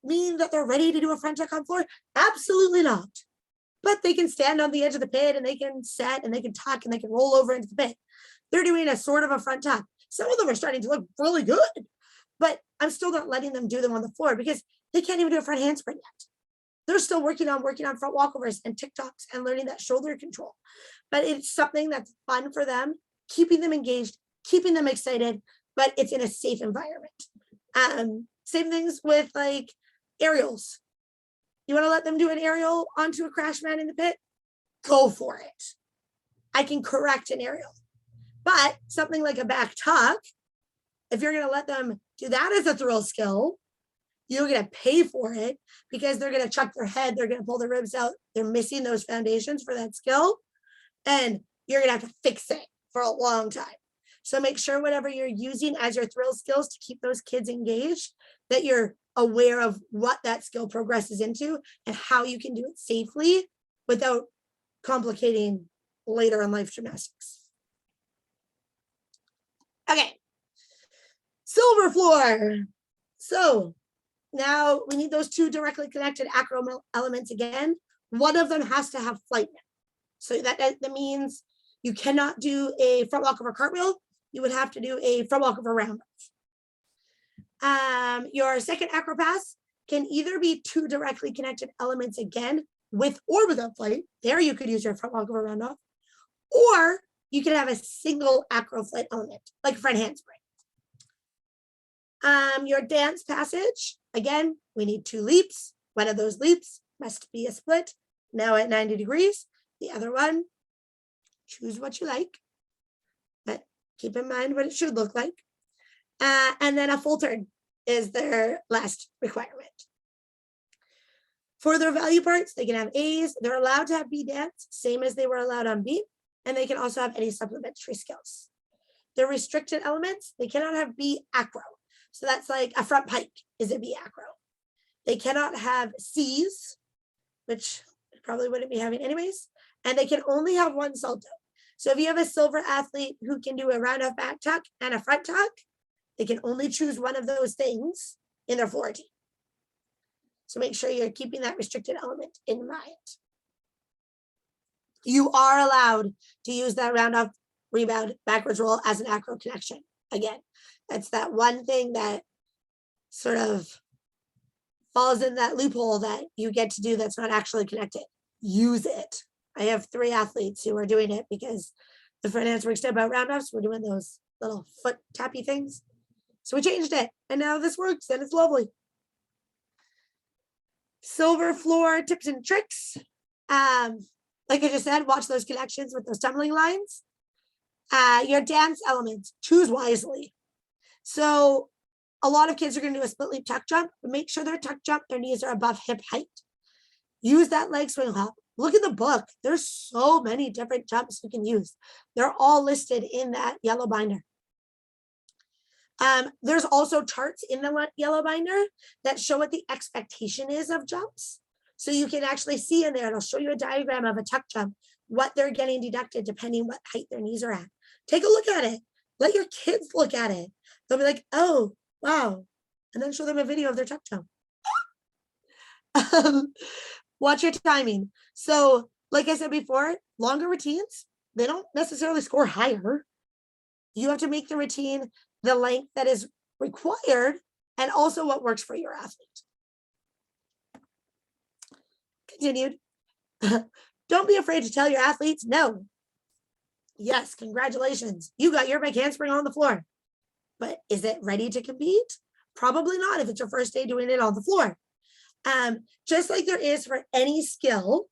mean that they're ready to do a front tuck on floor. Absolutely not. But they can stand on the edge of the pit and they can set and they can tuck and they can roll over into the pit. They're doing a sort of a front tuck. Some of them are starting to look really good, but I'm still not letting them do them on the floor because they can't even do a front handspring yet. They're still working on front walkovers and TikToks and learning that shoulder control. But it's something that's fun for them, keeping them engaged, keeping them excited, but it's in a safe environment. Same things with like aerials. You want to let them do an aerial onto a crash mat in the pit? Go for it. I can correct an aerial. But something like a back tuck, if you're going to let them do that as a thrill skill, you're going to pay for it because they're going to chuck their head, they're going to pull their ribs out, they're missing those foundations for that skill, and you're going to have to fix it for a long time. So make sure whatever you're using as your thrill skills to keep those kids engaged, that you're aware of what that skill progresses into and how you can do it safely without complicating later in life gymnastics. Okay, silver floor. So now we need those two directly connected acro elements again. One of them has to have flight now. So that means you cannot do a front walk over cartwheel. You would have to do a front walk over roundoff. Your second acro pass can either be two directly connected elements again, with or without flight. There you could use your front walk over roundoff, or you can have a single acro flight element, like front handspring. Your dance passage, again, we need two leaps. One of those leaps must be a split, now at 90 degrees. The other one, choose what you like, but keep in mind what it should look like. And then a full turn is their last requirement. For their value parts, they can have A's. They're allowed to have B dance, same as they were allowed on B, and they can also have any supplementary skills. Their restricted elements, they cannot have B acro. So that's like a front pike is a B acro. They cannot have C's, which probably wouldn't be having anyways, and they can only have one salto. So if you have a silver athlete who can do a roundoff back tuck and a front tuck, they can only choose one of those things in their floor team. So make sure you're keeping that restricted element in mind. You are allowed to use that roundoff rebound backwards roll as an acro connection. Again, that's that one thing that sort of falls in that loophole that you get to do that's not actually connected. Use it. I have 3 athletes who are doing it because the front handspring step out roundoffs, we're doing those little foot tappy things. So we changed it and now this works and it's lovely. Silver floor tips and tricks. Like I just said, watch those connections with those tumbling lines. Your dance elements, choose wisely. So a lot of kids are going to do a split leap tuck jump, but make sure their tuck jump, their knees are above hip height. Use that leg swing hop. Look at the book. There's so many different jumps you can use. They're all listed in that yellow binder. There's also charts in the yellow binder that show what the expectation is of jumps. So you can actually see in there, it'll show you a diagram of a tuck jump, what they're getting deducted depending what height their knees are at. Take a look at it. Let your kids look at it. They'll be like, oh, wow. And then show them a video of their tuck jump. Watch your timing. So like I said before, longer routines, they don't necessarily score higher. You have to make the routine the length that is required and also what works for your athlete. Continued. Don't be afraid to tell your athletes no. Yes, congratulations. You got your back handspring on the floor. But is it ready to compete? Probably not if it's your first day doing it on the floor. Just like there is for any skill,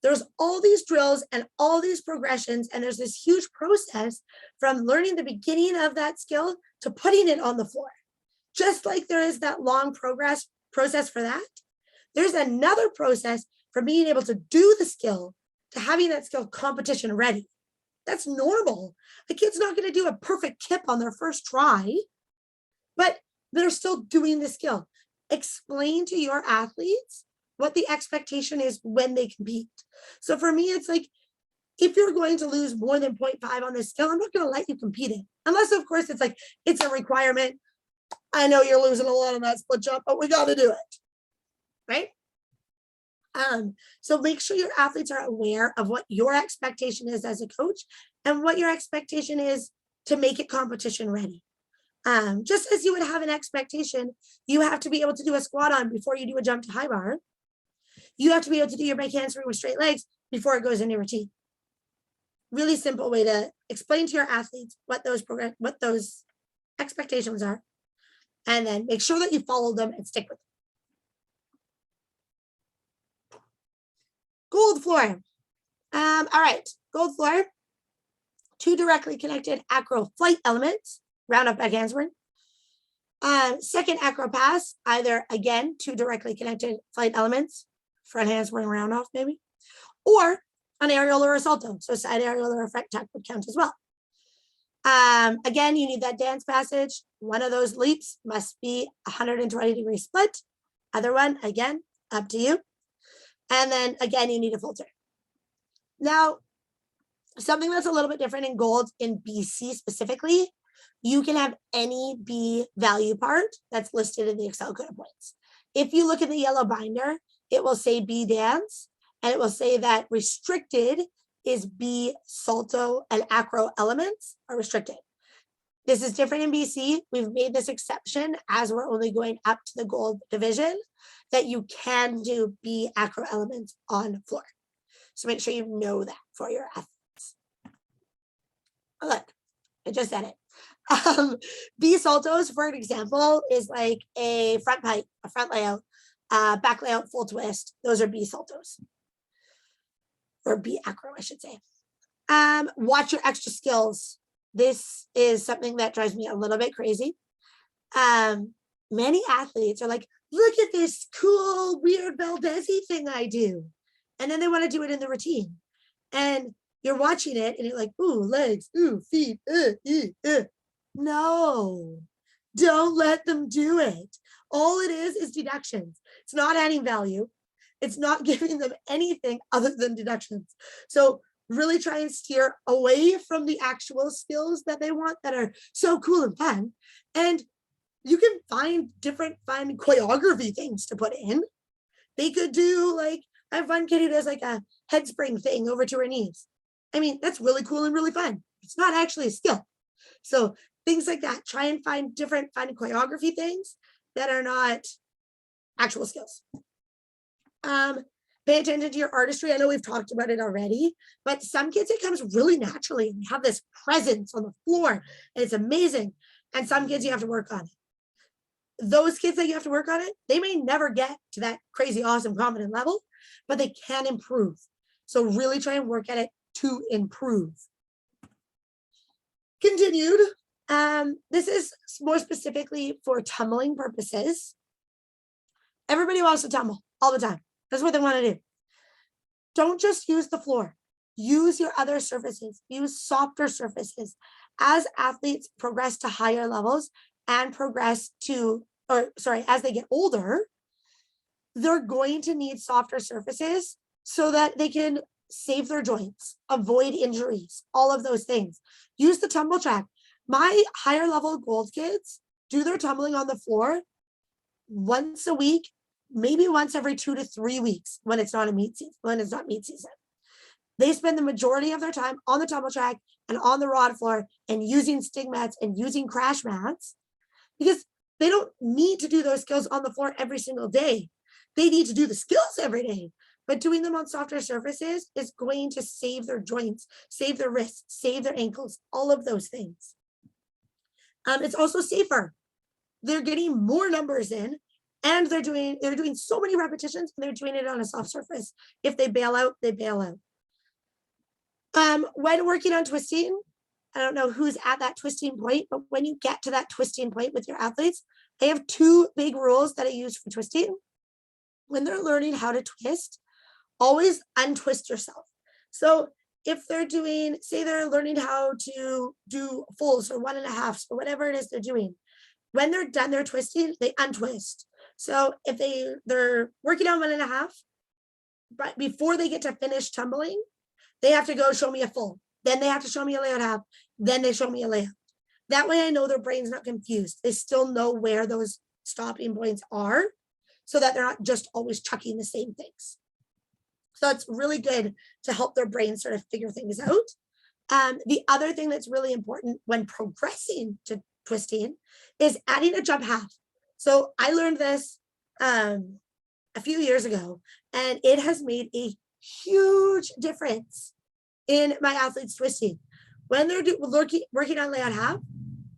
there's all these drills and all these progressions, and there's this huge process from learning the beginning of that skill to putting it on the floor. Just like there is that long process for that, There's another process from being able to do the skill to having that skill competition ready. That's normal. The kid's not going to do a perfect kip on their first try, but they're still doing the skill. Explain to your athletes what the expectation is when they compete. So for me, it's like, if you're going to lose more than 0.5 on this skill, I'm not going to let you compete it. Unless, of course, it's like, it's a requirement. I know you're losing a lot on that split jump, but we got to do it. Right? So make sure your athletes are aware of what your expectation is as a coach and what your expectation is to make it competition ready. Just as you would have an expectation, you have to be able to do a squat on before you do a jump to high bar. You have to be able to do your bike handspring with straight legs before it goes into your routine. Really simple way to explain to your athletes what those expectations are, and then make sure that you follow them and stick with them. Gold floor. All right, gold floor. 2 directly connected acro flight elements, round off back handspring. Second acro pass, either again 2 directly connected flight elements, front handspring round off maybe, or an aerial or a salto. So side aerial or a front tuck would count as well. Again, you need that dance passage. One of those leaps must be 120-degree split. Other one, again, up to you. And then again, you need a full turn. Now, something that's a little bit different in gold in BC specifically, you can have any B value part that's listed in the Xcel code of points. If you look at the yellow binder, it will say B dance, and it will say that restricted is B salto and acro elements are restricted. This is different in BC. We've made this exception as we're only going up to the gold division that you can do B acro elements on floor. So make sure you know that for your athletes. Oh, look, I just said it. B saltos, for an example, is like a front pipe, a front layout, back layout, full twist. Those are B saltos. Or B acro, I should say. Watch your extra skills. This is something that drives me a little bit crazy. Many athletes are like, look at this cool, weird Valdezi thing I do. And then they want to do it in the routine. And you're watching it and you're like, ooh, legs, ooh, feet, No, don't let them do it. All it is deductions. It's not adding value. It's not giving them anything other than deductions. So really try and steer away from the actual skills that they want that are so cool and fun. And you can find different fun choreography things to put in. They could do like, I have one kid who does like a head spring thing over to her knees. I mean, that's really cool and really fun. It's not actually a skill. So things like that, try and find different fun choreography things that are not actual skills. Pay attention to your artistry. I know we've talked about it already, but some kids, it comes really naturally and have this presence on the floor and it's amazing. And some kids you have to work on it. Those kids that you have to work on it, they may never get to that crazy, awesome, confident level, but they can improve. So really try and work at it to improve. Continued. This is more specifically for tumbling purposes. Everybody wants to tumble all the time. That's what they want to do. Don't just use the floor. Use your other surfaces. Use softer surfaces. As athletes progress to higher levels and as they get older, they're going to need softer surfaces so that they can save their joints, avoid injuries, all of those things. Use the tumble track. My higher level gold kids do their tumbling on the floor once a week, maybe once every 2 to 3 weeks when it's not meet season. They spend the majority of their time on the tumble track and on the rod floor and using sting mats and using crash mats because they don't need to do those skills on the floor every single day. They need to do the skills every day, but doing them on softer surfaces is going to save their joints, save their wrists, save their ankles, all of those things. It's also safer. They're getting more numbers in and they're doing so many repetitions and they're doing it on a soft surface. If they bail out, they bail out. When working on twisting, I don't know who's at that twisting point, but when you get to that twisting point with your athletes, I have 2 big rules that I use for twisting. when they're learning how to twist, always untwist yourself. So if they're doing, say they're learning how to do fulls or 1.5s or whatever it is they're doing, when they're done their twisting, they untwist. So if they're working on 1.5, but before they get to finish tumbling, they have to go show me a full. Then they have to show me a layout half. Then they show me a layout. That way I know their brain's not confused. They still know where those stopping points are so that they're not just always chucking the same things. So it's really good to help their brain sort of figure things out. The other thing that's really important when progressing to twisting is adding a jump half. So I learned this a few years ago, and it has made a huge difference in my athletes twisting. When they're working on layout half,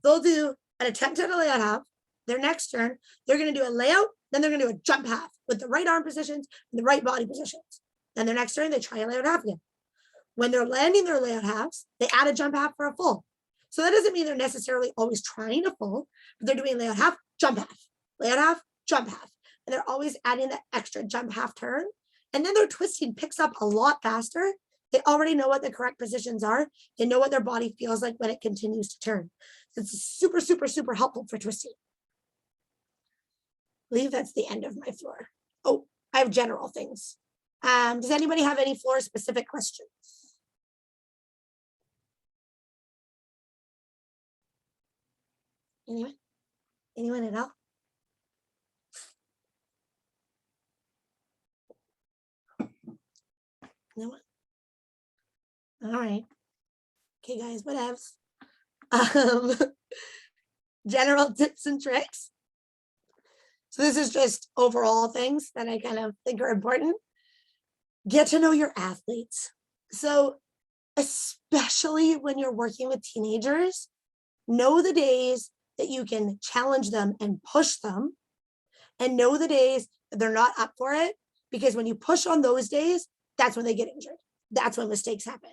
they'll do an attempt at a layout half. Their next turn, they're going to do a layout, then they're going to do a jump half with the right arm positions and the right body positions. Then their next turn, they try a layout half again. When they're landing their layout halves, they add a jump half for a full. So that doesn't mean they're necessarily always trying a full, but they're doing layout half, jump half, layout half, jump half. And they're always adding that extra jump half turn. And then their twisting picks up a lot faster. They already know what the correct positions are. They know what their body feels like when it continues to turn. So it's super, super, super helpful for twisting. I believe that's the end of my floor. Oh, I have general things. Does anybody have any floor specific questions? Anyone? Anyone at all? No one? All right. Okay, guys, whatevs. General tips and tricks. So this is just overall things that I kind of think are important. Get to know your athletes. So especially when you're working with teenagers, know the days that you can challenge them and push them, and know the days that they're not up for it, because when you push on those days, that's when they get injured. That's when mistakes happen.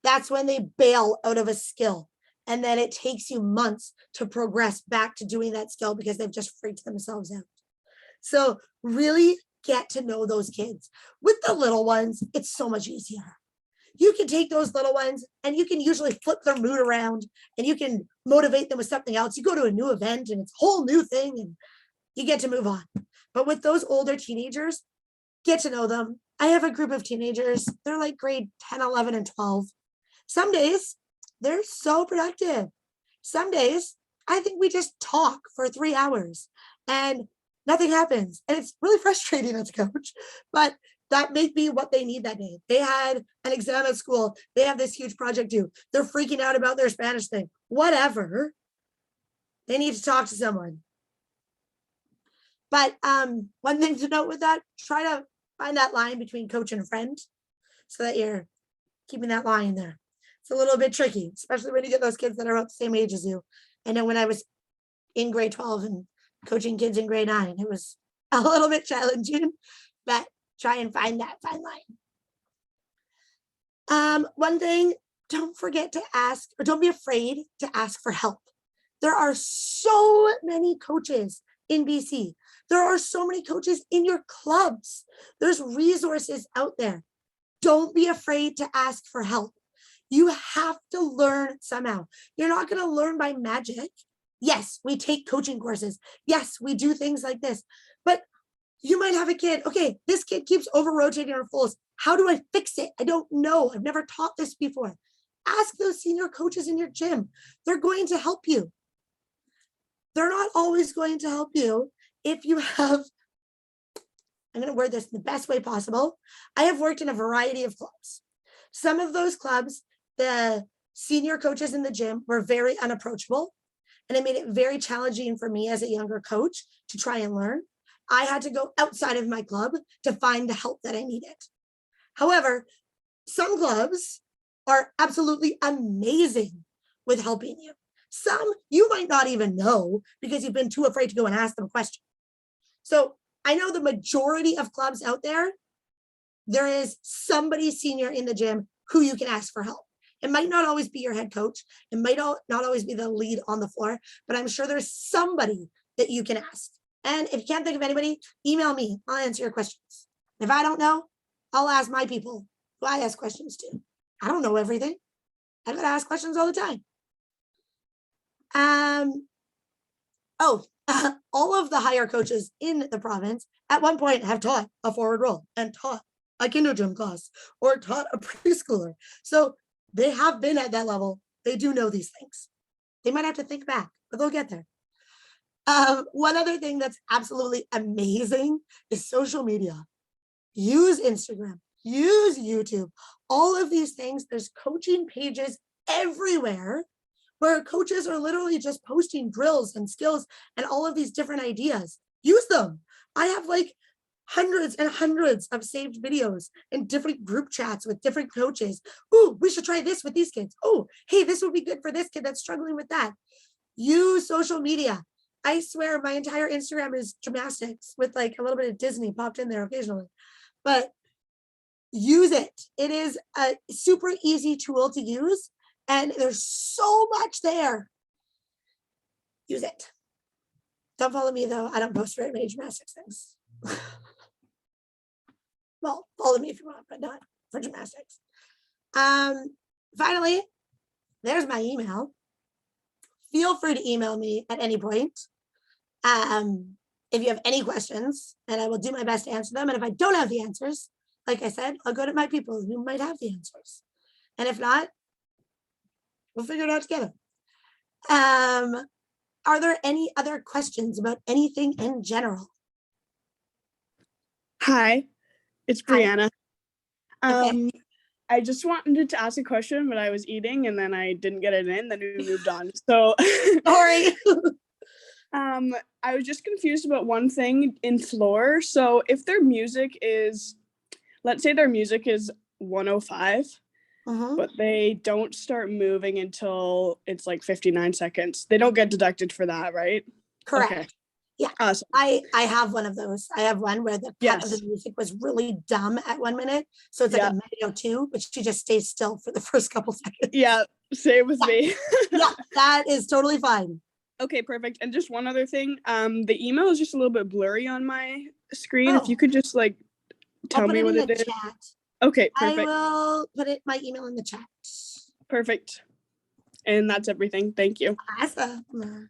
That's when they bail out of a skill. And then it takes you months to progress back to doing that skill because they've just freaked themselves out. So really get to know those kids. With the little ones, it's so much easier. You can take those little ones and you can usually flip their mood around and you can motivate them with something else. You go to a new event and it's a whole new thing and you get to move on. But with those older teenagers, get to know them. I have a group of teenagers. They're like grade 10, 11, and 12. Some days they're so productive. Some days I think we just talk for 3 hours and nothing happens. And it's really frustrating as a coach, but that may be what they need that day. They had an exam at school. They have this huge project due. They're freaking out about their Spanish thing. Whatever. They need to talk to someone. But one thing to note with that, try to find that line between coach and friend so that you're keeping that line there. It's a little bit tricky, especially when you get those kids that are about the same age as you. I know when I was in grade 12 and coaching kids in grade 9, it was a little bit challenging, but try and find that fine line. One thing, don't forget to ask, or don't be afraid to ask for help. There are so many coaches in BC. There are so many coaches in your clubs. There's resources out there. Don't be afraid to ask for help. You have to learn somehow. You're not going to learn by magic. Yes, we take coaching courses. Yes, we do things like this, but you might have a kid. Okay, this kid keeps over rotating our fulls. How do I fix it? I don't know. I've never taught this before. Ask those senior coaches in your gym. They're going to help you. They're not always going to help you if you have, I'm going to word this in the best way possible. I have worked in a variety of clubs. Some of those clubs, the senior coaches in the gym were very unapproachable, and it made it very challenging for me as a younger coach to try and learn. I had to go outside of my club to find the help that I needed. However, some clubs are absolutely amazing with helping you. Some you might not even know because you've been too afraid to go and ask them a question. So I know the majority of clubs out there, there is somebody senior in the gym who you can ask for help. It might not always be your head coach. It might not always be the lead on the floor, but I'm sure there's somebody that you can ask. And if you can't think of anybody, email me. I'll answer your questions. If I don't know, I'll ask my people who I ask questions to. I don't know everything. I've got to ask questions all the time. All of the higher coaches in the province at one point have taught a forward roll and taught a kindergarten class or taught a preschooler. So they have been at that level. They do know these things. They might have to think back, but they'll get there. One other thing that's absolutely amazing is social media. Use Instagram, use YouTube, all of these things. There's coaching pages everywhere where coaches are literally just posting drills and skills and all of these different ideas. Use them. I have like hundreds and hundreds of saved videos in different group chats with different coaches. Oh, we should try this with these kids. Oh, hey, this would be good for this kid that's struggling with that. Use social media. I swear my entire Instagram is gymnastics with like a little bit of Disney popped in there occasionally, but use it. It is a super easy tool to use and there's so much there. Use it. Don't follow me though. I don't post very many gymnastics things. Well, follow me if you want, but not for gymnastics. Finally, there's my email. Feel free to email me at any point. If you have any questions, and I will do my best to answer them. And if I don't have the answers, like I said, I'll go to my people who might have the answers. And if not, we'll figure it out together. Are there any other questions about anything in general? Hi, it's Hi. Brianna. Okay. I just wanted to ask a question, but I was eating and then I didn't get it in, then we moved on. So Sorry. I was just confused about one thing in floor. So if their music is, let's say their music is 105, but they don't start moving until it's like 59 seconds. They don't get deducted for that, right? Correct. Okay. Yeah. Awesome. I have one of those. I have one where the cut of the music was really dumb at 1 minute. So it's like a minute or two, but she just stays still for the first couple seconds. Yeah, same with me. Yeah, that is totally fine. Okay, perfect. And just one other thing. The email is just a little bit blurry on my screen. If you could just like tell me what it is. Chat. Okay, perfect. I will put my email in the chat. Perfect. And that's everything. Thank you. Awesome.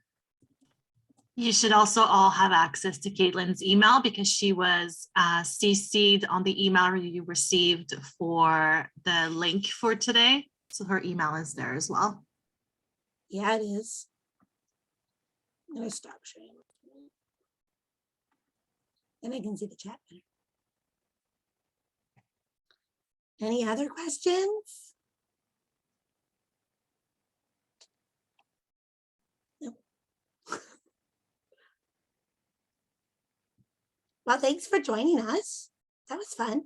You should also all have access to Kaitlyn's email because she was CC'd on the email you received for the link for today. So her email is there as well. Yeah, it is. I'm going to stop sharing. Then I can see the chat better. Any other questions? No. Well, thanks for joining us. That was fun.